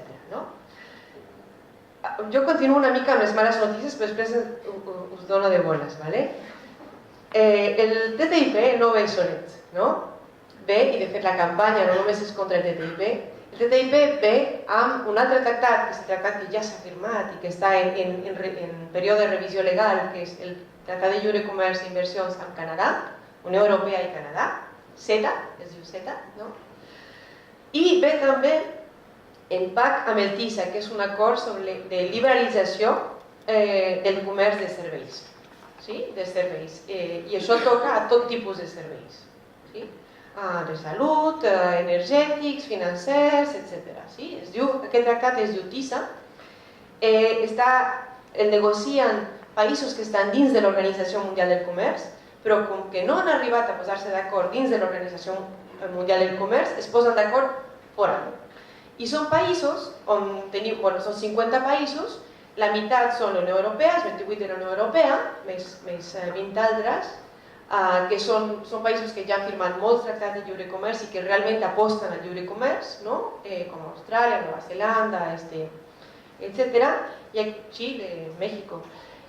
Jo continuo una mica amb les males notícies, però després us dono de bones. El TTIP no ve solet, ve, i de fet la campanya no només és contra el TTIP, el TTIP ve amb un altre tractat, que és el tractat que ja s'ha firmat i que està en període de revisió legal, que és el Tractat de Lliure Comerç i Inversions amb Canadà, Unió Europea i Canadà, CETA, es diu CETA, i ve també en PAC amb el TISA, que és un acord de liberalització del comerç de serveis. I això toca a tot tipus de serveis. De salut, energètics, financers, etc. Aquest tractat es diu TISA, el negocien països que estan dins de l'Organització Mundial del Comerç, però com que no han arribat a posar-se d'acord dins de l'Organització Mundial del Comerç, es posen d'acord fora. I són països on tenim, són 50 països, la meitat són la Unió Europea, els 28 de la Unió Europea, més 20 altres, que són països que ja han firmat molts tractats de lliure comerç i que realment aposten al lliure comerç, com Austràlia, Nova Zelanda, etc. I Xile, Mèxic.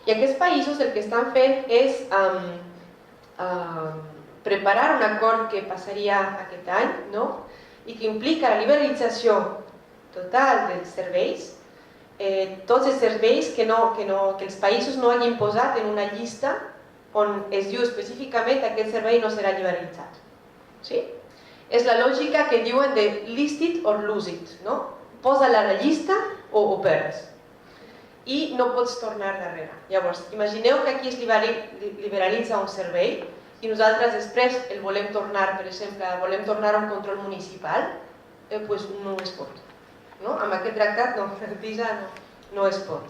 I aquests països el que estan fent és preparar un acord que passaria aquest any i que implica la liberalització total dels serveis, tots els serveis que els països no hagin posat en una llista on es diu específicament que aquest servei no serà liberalitzat. És la lògica que diuen de list it or lose it. Posa-la a la llista o perds. I no pots tornar darrere. Llavors, imagineu que aquí es liberalitza un servei i nosaltres després el volem tornar, per exemple, volem tornar a un control municipal, doncs no es pot. Amb aquest tractat no es pot.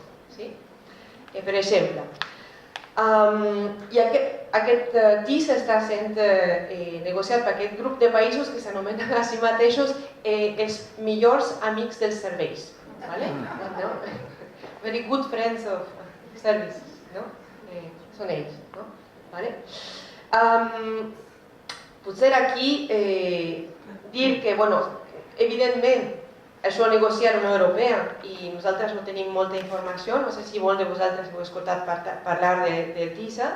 Per exemple, i aquest TISA està sent negociat per aquest grup de països que s'anomenen a si mateixos els millors amics dels serveis. Very good friends of services. Són ells. Potser aquí dir que, evidentment, això ho negocia la Unió Europea i nosaltres no tenim molta informació, no sé si molt de vosaltres heu escoltat parlar del TISA.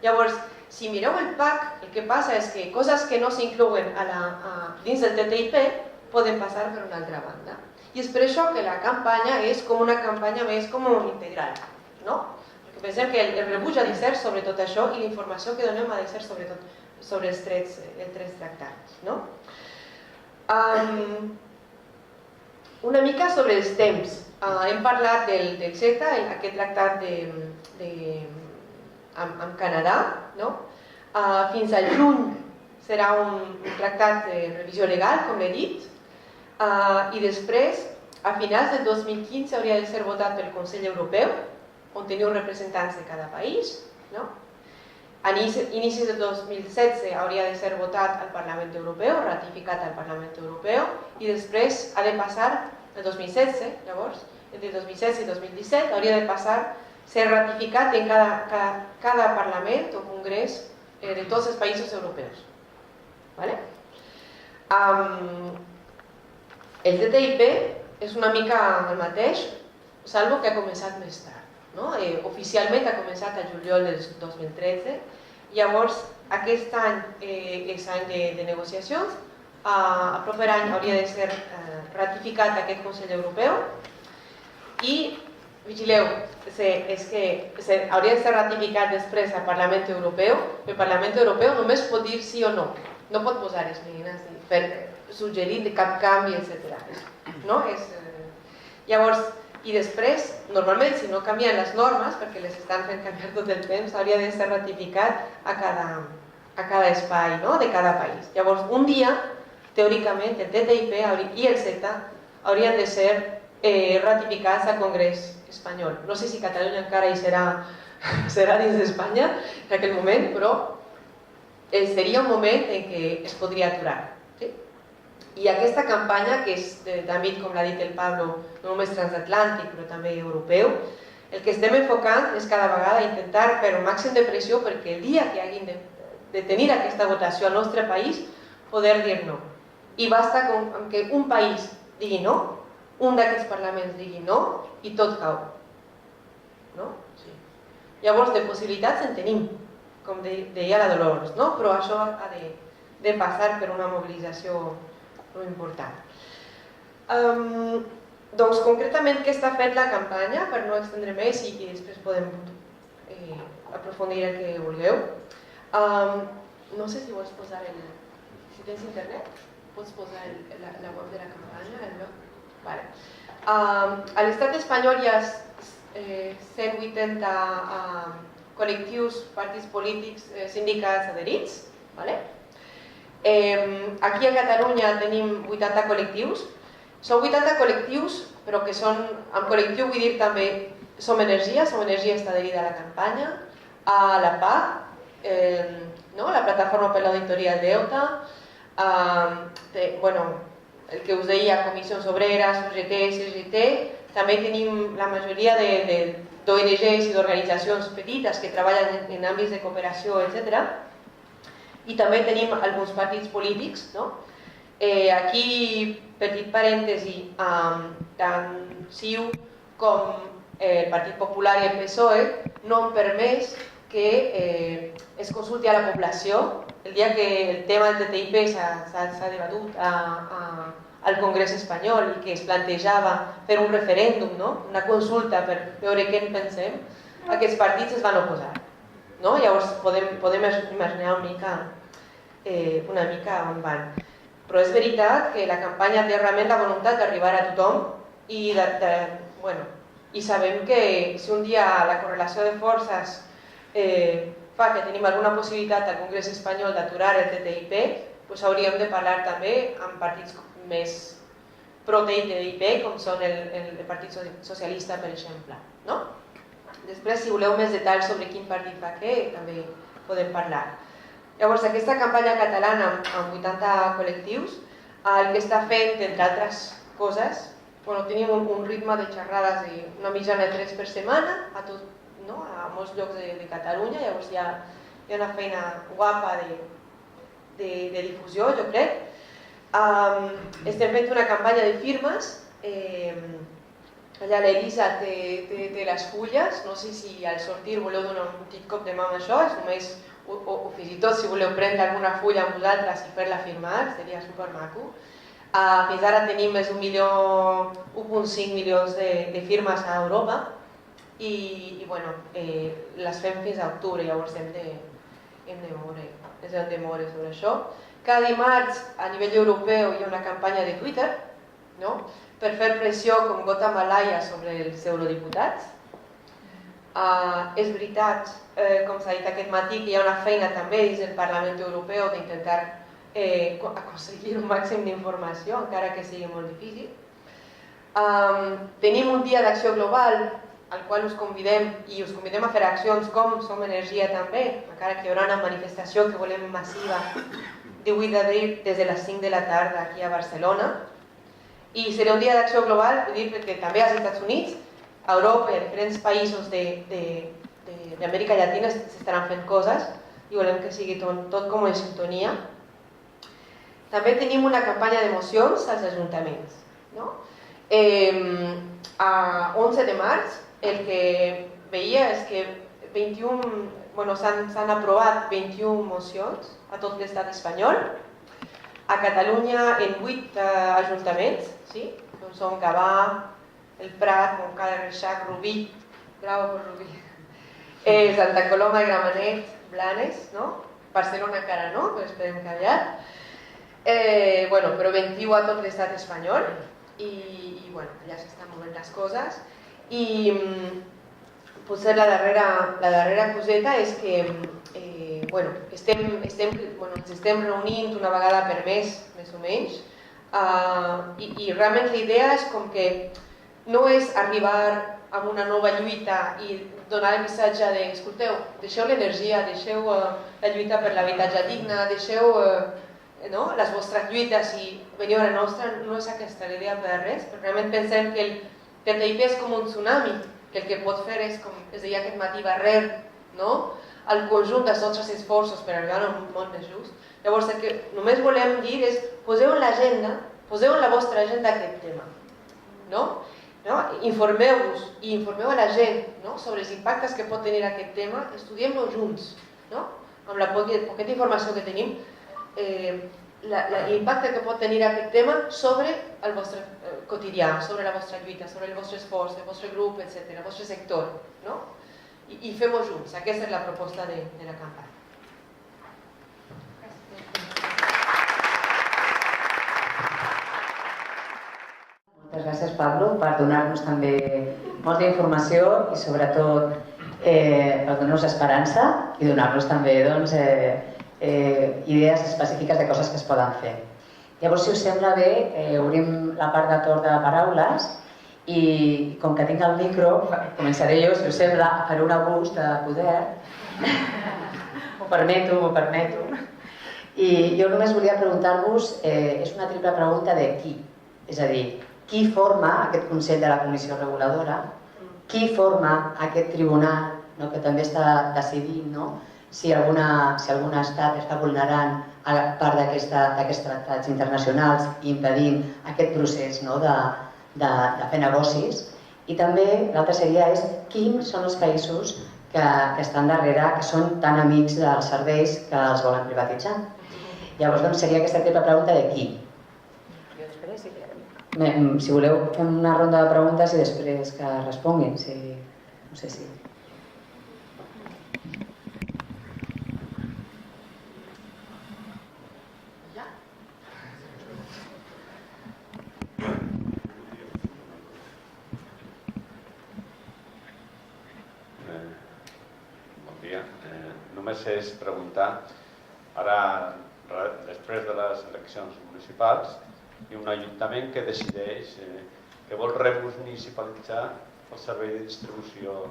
Llavors, si mireu el PAC, el que passa és que coses que no s'inclouen dins del TTIP poden passar per una altra banda. I és per això que la campanya és com una campanya més com integral. Perquè pensem que el rebuig ha de ser sobre tot això i la informació que donem ha de ser sobre els tres tractats. Una mica sobre els temps. Hem parlat del CETA, aquest tractat amb Canadà. Fins al juny serà un tractat de revisió legal, com l'he dit, i després, a finals del 2015, hauria de ser votat pel Consell Europeu, on teniu representants de cada país. A inicis del 2016 hauria de ser votat al Parlament Europeu, ratificat al Parlament Europeu, i després ha de passar, el 2016, llavors, entre 2016 i 2017, hauria de passar, ser ratificat en cada Parlament o Congrés de tots els països europeus. El TTIP és una mica el mateix, salvo que ha començat més tard. Oficialment ha començat a juliol del 2013, llavors aquest any és any de negociacions, el proper any hauria de ser ratificat aquest Consell Europeu i, vigileu, és que hauria de ser ratificat després al Parlament Europeu. El Parlament Europeu només pot dir sí o no, no pot posar esmenes per suggerir cap canvi, etc. Llavors, i després, normalment, si no canvien les normes, perquè les estan fent canviar tot el temps, hauria de ser ratificat a cada espai de cada país. Llavors, un dia, teòricament, el TTIP i el CETA haurien de ser ratificats al Congrés espanyol. No sé si Catalunya encara hi serà dins d'Espanya en aquell moment, però seria un moment en què es podria aturar. I aquesta campanya, que és d'àmbit, com l'ha dit el Pablo, no només transatlàntic, però també europeu, el que estem enfocant és cada vegada intentar fer un màxim de pressió perquè el dia que hagin de tenir aquesta votació al nostre país, poder dir no. I basta amb que un país digui no, un d'aquests parlaments digui no, i tot cau. Llavors, de possibilitats en tenim, com deia la Dolors, però això ha de passar per una mobilització molt important. Doncs, concretament, què està fent la campanya, per no extendre més i després podem aprofundir el que vulgueu. No sé si vols posar si tens internet, pots posar la web de la campanya. A l'estat espanyol hi ha 180 col·lectius, partits polítics, sindicats adherits. Aquí a Catalunya tenim 80 col·lectius. Són 80 col·lectius, però que són, amb col·lectiu vull dir també Som Energia està adherida a la campanya, a la PAC, la Plataforma per l'Auditoria del Deute, el que us deia, Comissions Obreres, UGT, CGT, també tenim la majoria d'ONGs i d'organitzacions petites que treballen en àmbits de cooperació, etc. I també tenim alguns partits polítics. Aquí, petit parèntesi, tant CiU com el Partit Popular i el PSOE no han permès que es consulti a la població. El dia que el tema del TTIP s'ha debatut al Congrés espanyol i que es plantejava fer un referèndum, una consulta per veure què en pensem, aquests partits es van oposar. Llavors podem imaginar una mica on van. Però és veritat que la campanya té realment la voluntat d'arribar a tothom i sabem que si un dia la correlació de forces fa que tenim alguna possibilitat al Congrés espanyol d'aturar el TTIP, doncs hauríem de parlar també amb partits més pro-TTIP, com són el Partit Socialista, per exemple. Després, si voleu més detalls sobre quin partit fa què, també podem parlar. Llavors, aquesta campanya catalana amb 80 col·lectius, el que està fent, entre altres coses, tenim un ritme de xerrades d'una mitjana de 3 per setmana a molts llocs de Catalunya, llavors hi ha una feina guapa de difusió, jo crec. Estem fent una campanya de firmes, allà l'Elisa té les fulles, no sé si al sortir voleu donar un petit cop de mà amb això, és només, o fins i tot si voleu prendre alguna fulla amb vosaltres i fer-la firmar, seria supermaco. Fins ara tenim més d'un 1,5 milions de firmes a Europa i les fem fins a octubre, llavors hem de moure sobre això. Cada dimarts a nivell europeu hi ha una campanya de Twitter per fer pressió com gota malaia sobre els eurodiputats. És veritat, com s'ha dit aquest matí, que hi ha una feina també dins del Parlament Europeu d'intentar aconseguir un màxim d'informació, encara que sigui molt difícil. Tenim un dia d'acció global al qual us convidem i us convidem a fer accions com Som Energia també, encara que hi haurà una manifestació que volem massiva 18 d'abril des de les 5 de la tarda aquí a Barcelona. I serà un dia d'acció global, vull dir, perquè també als Estats Units, a Europa i a diferents països d'Amèrica Llatina s'estaran fent coses i volem que sigui tot com en sintonia. També tenim una campanya d'emocions als ajuntaments. A 11 de març el que veia és que s'han aprovat 21 mocions a tot l'estat espanyol. A Catalunya en 8 ajuntaments, com són Gavà, el Prat, Montcada de Reixac, Rubí, bravo per Rubí, Santa Coloma, Gramenet, Blanes, Barcelona encara no, però esperem que aviat. Però 21 a tot l'estat espanyol i allà s'estan movent les coses. I potser la darrera coseta és que ens estem reunint una vegada per mes, més o menys, i realment la idea és com que no és arribar a una nova lluita i donar el missatge de, escolteu, deixeu l'energia, deixeu la lluita per l'habitatge digne, deixeu les vostres lluites i veniu a la nostra, no és aquesta la idea per res, però realment pensem que el TTIP és com un tsunami, que el que pot fer és, com es deia aquest matí, barrer el conjunt dels nostres esforços per arribar a un món més just. Llavors el que només volem dir és poseu en l'agenda, poseu en la vostra agenda aquest tema. Informeu-vos i informeu a la gent sobre els impactes que pot tenir aquest tema, estudiem-lo junts, amb la poqueta informació que tenim, l'impacte que pot tenir aquest tema sobre el vostre quotidià, sobre la vostra lluita, sobre el vostre esforç, el vostre grup, etc., el vostre sector. I fem-ho junts, aquesta és la proposta de la campanya. Moltes gràcies, Pablo, per donar-nos també molta informació i sobretot per donar-nos esperança i donar-nos també idees específiques de coses que es poden fer. Llavors, si us sembla bé, obrim la part de torn de paraules i com que tinc el micro, començaré jo, si us sembla, a fer un abús de poder. M'ho permeto. I jo només volia preguntar-vos, és una triple pregunta de qui, és a dir, qui forma aquest Consell de la Comissió Reguladora, qui forma aquest tribunal, que també està decidint si algun estat està vulnerant part d'aquests tractats internacionals i impedint aquest procés de fer negocis. I també l'altra seria quins són els països que estan darrere, que són tan amics dels serveis que els volen privatitzar. Llavors seria aquesta triple pregunta de qui. Si voleu fem una ronda de preguntes i després que responguin. No sé si... Només és preguntar, ara, després de les eleccions municipals, hi ha un ajuntament que decideix que vol remunicipalitzar el servei de distribució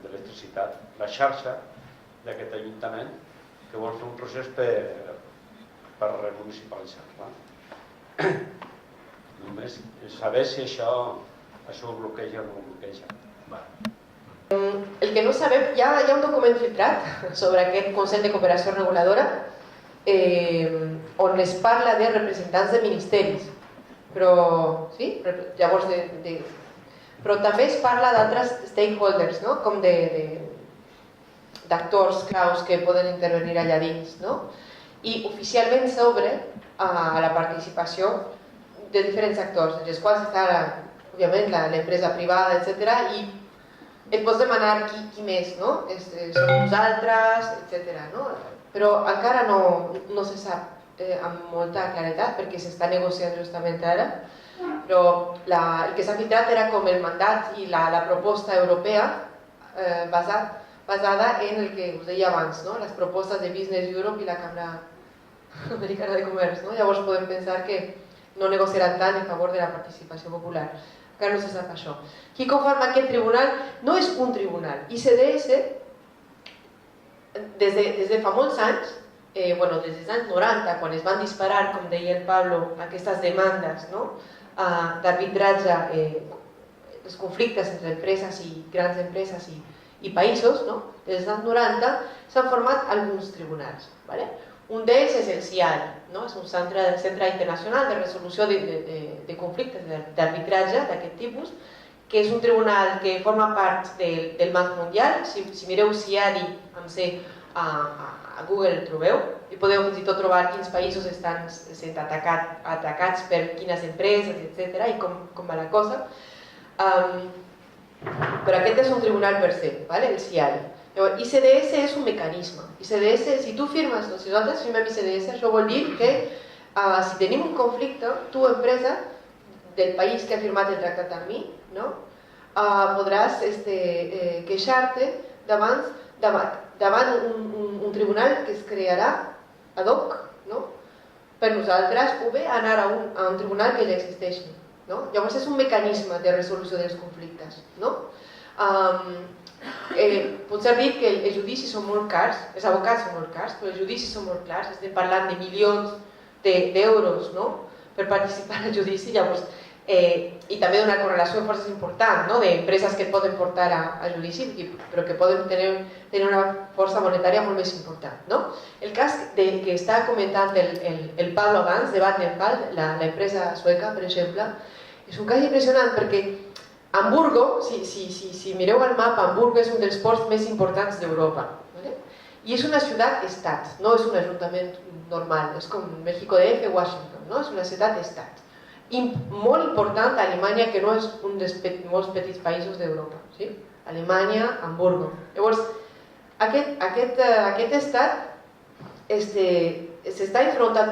d'electricitat, la xarxa d'aquest ajuntament, que vol fer un procés per remunicipalitzar-la. Només saber si això ho bloqueja o no ho bloqueja. El que no sabem, hi ha un document filtrat sobre aquest Consell de Cooperació Reguladora on es parla de representants de ministeris, però també es parla d'altres stakeholders, com d'actors claus que poden intervenir allà dins, i oficialment s'obre a la participació de diferents actors, entre els quals està, òbviament, l'empresa privada, etc. I et pots demanar qui més, som nosaltres, etc. Però encara no se sap amb molta claretat perquè s'està negociant justament ara, però el que s'ha filtrat era com el mandat i la proposta europea basada en el que us deia abans, les propostes de Business Europe i la Cambra Americana de Comerç. Llavors podem pensar que no negociaran tant en favor de la participació popular. Encara no se sap això. Qui conforma aquest tribunal no és un tribunal. ICDS, des de fa molts anys, des dels anys 90, quan es van disparar, com deia el Pablo, aquestes demandes d'arbitratge, els conflictes entre empreses i grans empreses i països, des dels anys 90 s'han format alguns tribunals. Un d'ells és el CIARI, és un centre internacional de resolució de conflictes d'arbitratge d'aquest tipus, que és un tribunal que forma part del Banc Mundial. Si mireu CIARI amb C a Google el trobeu i podeu fins i tot trobar quins països estan sent atacats per quines empreses, etc. i com va la cosa. Però aquest és un tribunal per se, el CIARI. ICDS és un mecanisme. ICDS, si tu firmes, si nosaltres firmem ICDS, això vol dir que si tenim un conflicte, tu, empresa del país que ha firmat el tractat amb mi, podràs queixar-te davant un tribunal que es crearà ad hoc per nosaltres, o bé anar a un tribunal que ja existeixi. Llavors és un mecanisme de resolució dels conflictes. Potser dir que els judicis són molt cars, els advocats són molt cars, però els judicis són molt cars, estem parlant de milions d'euros per participar al judici, llavors, i també d'una correlació de forces important, d'empreses que et poden portar a judici, però que poden tenir una força monetària molt més important. El cas que està comentant el Pablo abans, de Vattenfall, l'empresa sueca, per exemple, és un cas impressionant perquè Hamburgo, si mireu el mapa, Hamburgo és un dels ports més importants d'Europa. I és una ciutat-estat, no és un ajuntament normal, és com México DF, Washington, és una ciutat-estat. I molt important a Alemanya, que no és un dels molts petits països d'Europa. Alemanya, Hamburgo. Llavors, aquest estat s'està enfrontant,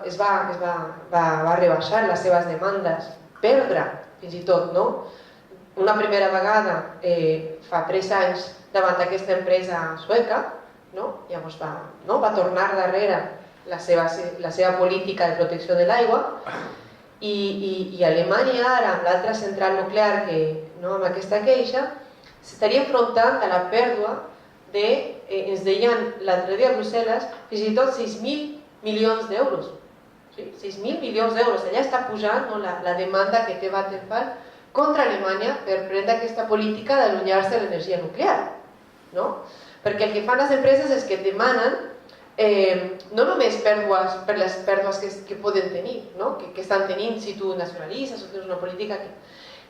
es va rebaixar les seves demandes, perdre fins i tot, una primera vegada fa 3 anys davant d'aquesta empresa sueca, llavors va tornar darrere la seva política de protecció de l'aigua I Alemanya, ara amb l'altra central nuclear, amb aquesta queixa, s'estaria enfrontant a la pèrdua de, ens deien l'altre dia a Brussel·les, fins i tot 6.000 milions d'euros. 6.000 milions d'euros. Allà està pujant la demanda que té Vattenfall contra Alemanya per prendre aquesta política d'allunyar-se de l'energia nuclear. Perquè el que fan les empreses és que demanen no només pèrdues per les pèrdues que poden tenir, que estan tenint si tu nacionalitzes o tens una política que...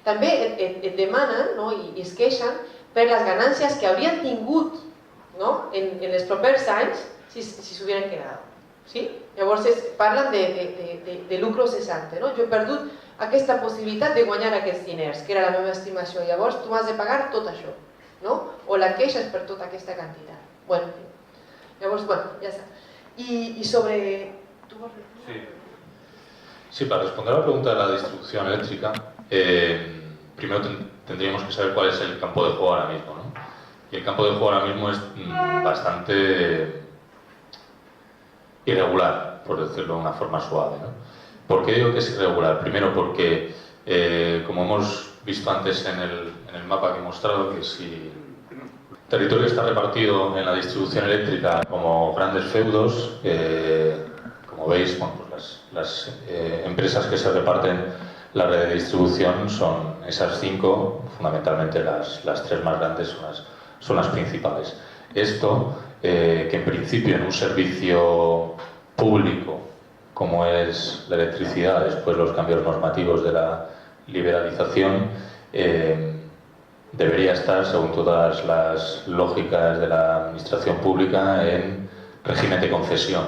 També et demanen i es queixen per les ganàncies que haurien tingut en els propers anys si s'hubieran quedat. Llavors parlen de lucro cessante. Jo he perdut aquesta possibilitat de guanyar aquests diners, que era la meva estimació. Llavors tu m'has de pagar tot això. O la queixa és per tota aquesta quantitat. Llavors, ja està. Y sobre... ¿Tú vas a responder? Sí, para responder a la pregunta de la distribución eléctrica, primero tendríamos que saber cuál es el campo de juego ahora mismo, ¿no? Y el campo de juego ahora mismo es bastante irregular, por decirlo de una forma suave, ¿no? ¿Por qué digo que es irregular? Primero porque, como hemos visto antes en el mapa que he mostrado, que si el territorio está repartido en la distribución eléctrica como grandes feudos, como veis, pues las empresas que se reparten la red de distribución son esas 5, fundamentalmente las 3 más grandes son las principales. Esto, que en principio en un servicio público como es la electricidad, después los cambios normativos de la liberalización, debería estar, según todas las lógicas de la administración pública, en régimen de concesión,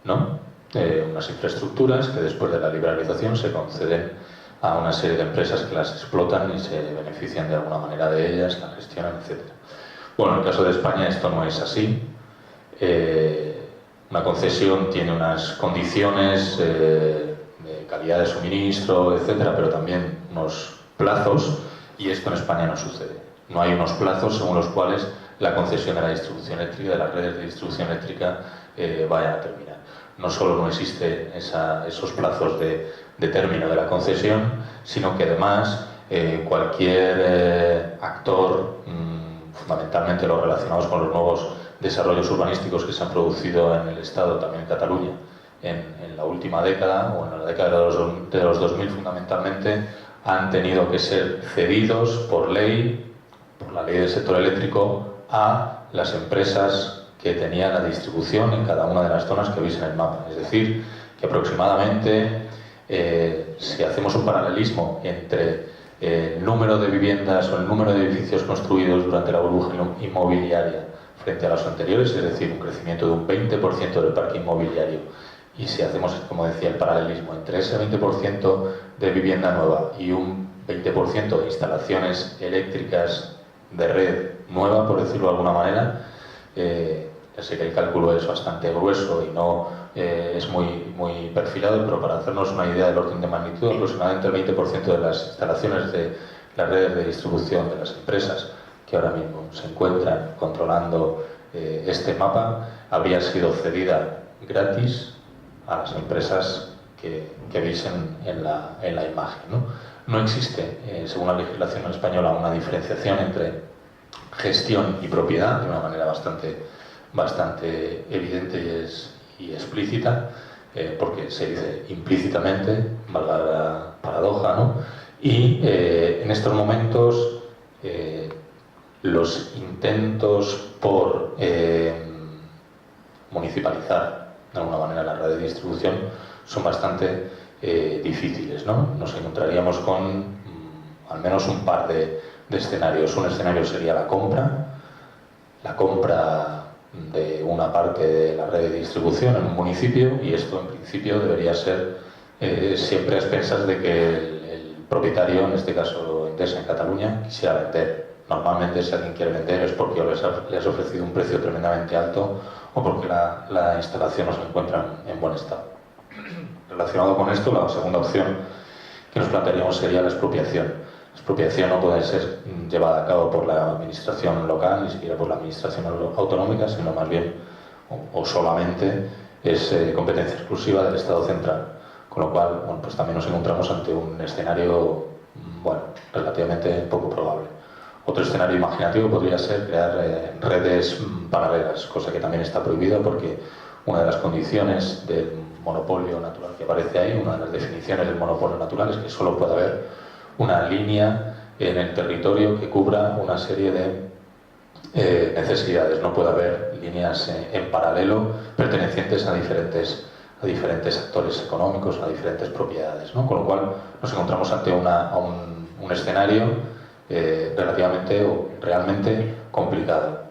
¿no? Unas infraestructuras que después de la liberalización se conceden a una serie de empresas que las explotan y se benefician de alguna manera de ellas, las gestionan, etc. Bueno, en el caso de España esto no es así. Una concesión tiene unas condiciones de calidad de suministro, etcétera, pero también unos plazos, y esto en España no sucede. No hay unos plazos según los cuales la concesión de la distribución eléctrica, de las redes de distribución eléctrica, vaya a terminar. No solo no existen esos plazos de término de la concesión, sino que además cualquier actor, fundamentalmente los relacionados con los nuevos desarrollos urbanísticos que se han producido en el Estado, también en Cataluña, en la última década, o en la década de los 2000 fundamentalmente, han tenido que ser cedidos por ley, por la ley del sector eléctrico, a las empresas que tenían la distribución en cada una de las zonas que veis en el mapa. Es decir, que aproximadamente, si hacemos un paralelismo entre el número de viviendas o el número de edificios construidos durante la burbuja inmobiliaria frente a los anteriores, es decir, un crecimiento de un 20% del parque inmobiliario, y si hacemos, como decía, el paralelismo entre ese 20% de vivienda nueva y un 20% de instalaciones eléctricas de red nueva, por decirlo de alguna manera, ya sé que el cálculo es bastante grueso y no es muy perfilado, pero para hacernos una idea del orden de magnitud, aproximadamente el 20% de las instalaciones de las redes de distribución de las empresas que ahora mismo se encuentran controlando este mapa habría sido cedida gratis a las empresas que veis en la imagen, ¿no? No existe, según la legislación española, una diferenciación entre gestión y propiedad de una manera bastante evidente y explícita, porque se dice implícitamente, valga la paradoja, ¿no? Y en estos momentos los intentos por municipalizar de alguna manera la red de distribución son bastante difíciles, ¿no? Nos encontraríamos con al menos un par de escenarios. Un escenario sería la compra de una parte de la red de distribución en un municipio, y esto en principio debería ser siempre a expensas de que el propietario, en este caso Endesa en Cataluña, quisiera vender. Normalmente, si alguien quiere vender es porque le has ofrecido un precio tremendamente alto o porque la instalación no se encuentra en buen estado. Relacionado con esto, la segunda opción que nos plantearíamos sería la expropiación. La expropiación no puede ser llevada a cabo por la administración local, ni siquiera por la administración autonómica, sino más bien o solamente es competencia exclusiva del Estado central. con lo cual bueno, pues también nos encontramos ante un escenario bueno, relativamente poco probable. Otro escenario imaginativo podría ser crear redes paralelas, cosa que también está prohibida porque una de las condiciones del monopolio natural que aparece ahí, una de las definiciones del monopolio natural es que solo puede haber una línea en el territorio que cubra una serie de necesidades. No puede haber líneas en paralelo pertenecientes a diferentes actores económicos, a diferentes propiedades, ¿no? Con lo cual nos encontramos ante un escenario relativamente o realmente complicado.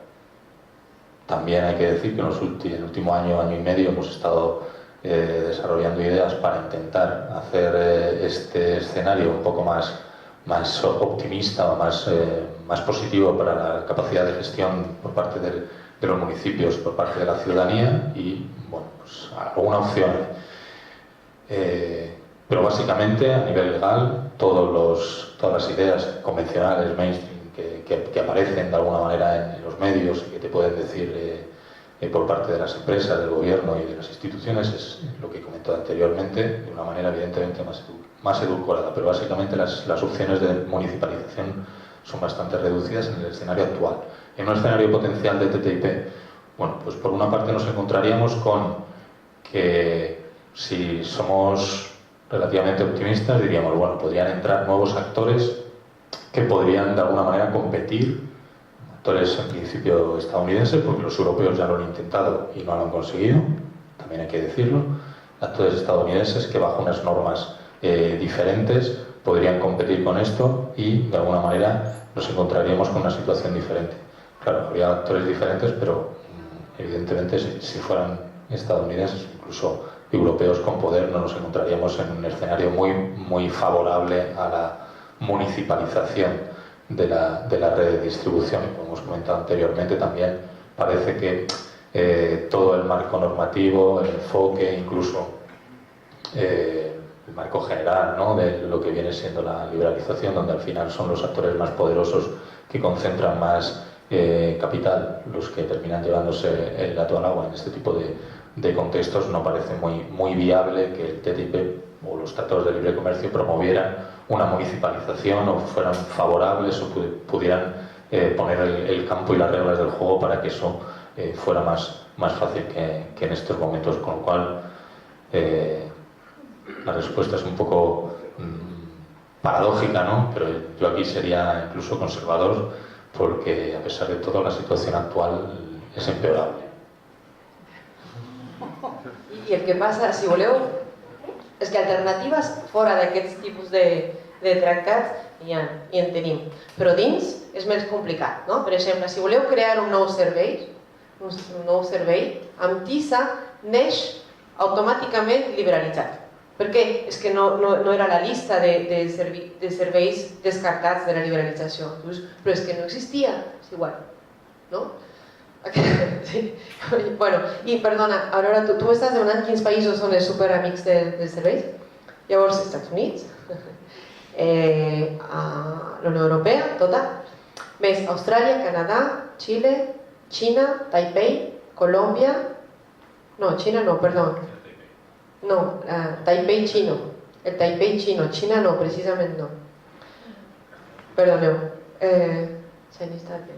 También hay que decir que en el último año y medio hemos estado desarrollando ideas para intentar hacer este escenario un poco más optimista o más positivo para la capacidad de gestión por parte de los municipios, por parte de la ciudadanía y, bueno, pues alguna opción. Pero básicamente, a nivel legal, todas las ideas convencionales, mainstream, que aparecen de alguna manera en los medios y que te pueden decir por parte de las empresas, del gobierno y de las instituciones, es lo que he comentado anteriormente, de una manera evidentemente más edulcorada, pero básicamente las opciones de municipalización son bastante reducidas en el escenario actual. En un escenario potencial de TTIP, bueno, pues por una parte nos encontraríamos con que si somos relativamente optimistas diríamos, bueno, podrían entrar nuevos actores que podrían de alguna manera competir, actores en principio estadounidenses, porque los europeos ya lo han intentado y no lo han conseguido, también hay que decirlo, actores estadounidenses que bajo unas normas diferentes podrían competir con esto y de alguna manera nos encontraríamos con una situación diferente. Claro, habría actores diferentes, pero evidentemente si fueran estadounidenses, incluso europeos con poder, no nos encontraríamos en un escenario muy favorable a la municipalización de la red de distribución. Como hemos comentado anteriormente, también parece que todo el marco normativo, el enfoque, incluso el marco general, ¿no?, de lo que viene siendo la liberalización, donde al final son los actores más poderosos que concentran más capital los que terminan llevándose el gato al agua en este tipo de contextos, no parece muy viable que el TTIP o los tratados de libre comercio promovieran una municipalización o fueran favorables o pudieran poner el campo y las reglas del juego para que eso fuera más fácil que en estos momentos, con lo cual la respuesta es un poco paradójica, ¿no? Pero yo aquí sería incluso conservador porque a pesar de todo la situación actual és empeorable. I el que passa, si voleu, és que alternatives fora d'aquests tipus de tractats hi en tenim, però dins és més complicat, no? Per exemple, si voleu crear un nou servei, amb TISA neix automàticament liberalitzat. Per què? És que no era la llista de serveis descartats de la liberalització. Però és que no existia, és igual, no? Sí. Bueno, i perdona, Aurora, tu estàs demanant quins països són els superamics dels serveis? Llavors, Estats Units, la Unió Europea, tota, més Austràlia, Canadà, Xile, Xina, Taipei, Colòmbia, no, Xina no, perdó, no, Taipei xino, el Taipei xino, Xina no, precisament no, perdoneu, Chinese Taipei,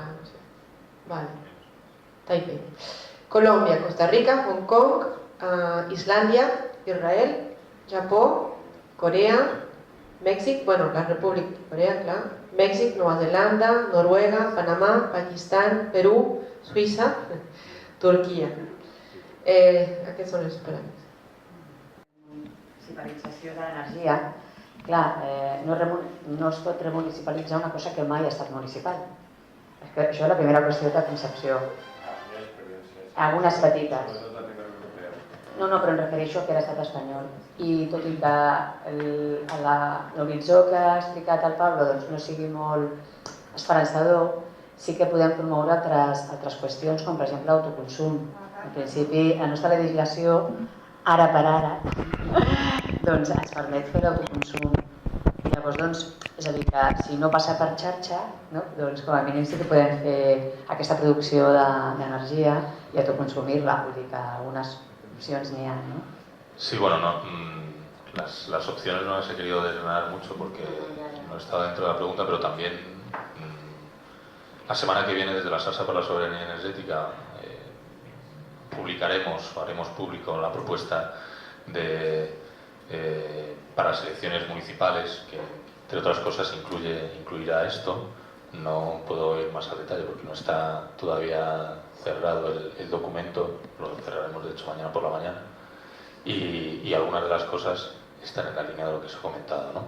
no sé, vale, Taipei, Colòmbia, Costa Rica, Hong Kong, Islàndia, Israel, Japó, Corea, Mèxic, bueno, la República de Corea, clar, Mèxic, Nova Zelanda, Noruega, Panamà, Pakistan, Perú, Suïssa, Turquia. Aquests són els superàmits. Municipalització de l'energia, clar, no es pot remunicipalitzar una cosa que mai ha estat municipal. Això és la primera qüestió de concepció. Algunes petites. No, però em refereixo que era estat espanyol. I tot i que l'horitzó que ha explicat el Pablo no sigui molt esperançador, sí que podem promoure altres qüestions, com per exemple l'autoconsum. En principi, la nostra legislació, ara per ara, ens permet fer l'autoconsum. Llavors, és a dir, que si no passa per xarxa, com a mínim sí que podem fer aquesta producció d'energia i autoconsumir-la. Vull dir que algunes opcions n'hi ha, no? Sí, bueno, las opciones no las he querido desgranar mucho porque no estaba dentro de la pregunta, pero también la semana que viene desde la Sasa por la Soberanía Energética publicaremos o haremos público la propuesta para las elecciones municipales, que entre otras cosas incluirá esto. No puedo ir más al detalle porque no está todavía cerrado el documento, lo cerraremos de hecho mañana por la mañana, y algunas de las cosas están en la línea de lo que se ha comentado, ¿no?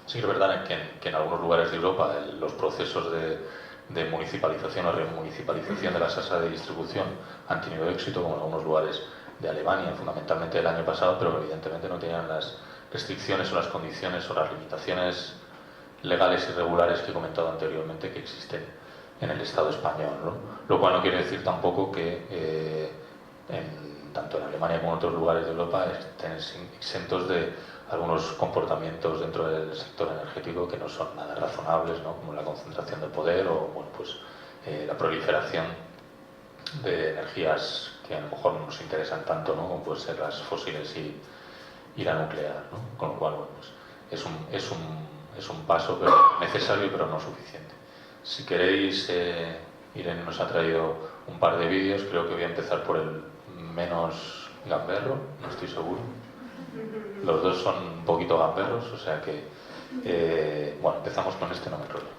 Sí que es verdad que en algunos lugares de Europa los procesos de municipalización o remunicipalización de la tasa de distribución han tenido éxito, como en algunos lugares de Alemania, fundamentalmente el año pasado, pero evidentemente no tenían las restricciones o las condiciones o las limitaciones legales y regulares que he comentado anteriormente que existen en el Estado español, ¿no? Lo cual no quiere decir tampoco que tanto en Alemania como en otros lugares de Europa estén exentos de algunos comportamientos dentro del sector energético que no son nada razonables, ¿no? Como la concentración de poder o bueno, pues, la proliferación de energías que a lo mejor no nos interesan tanto, ¿no? Como pueden ser las fósiles y la nuclear, ¿no? Con lo cual bueno, pues, es un paso pero necesario pero no suficiente. Si queréis, Irene nos ha traído un par de vídeos, creo que voy a empezar por el menos gamberro, no estoy seguro. Los dos son un poquito gamberros, o sea que, bueno, empezamos con este, no me enrollo.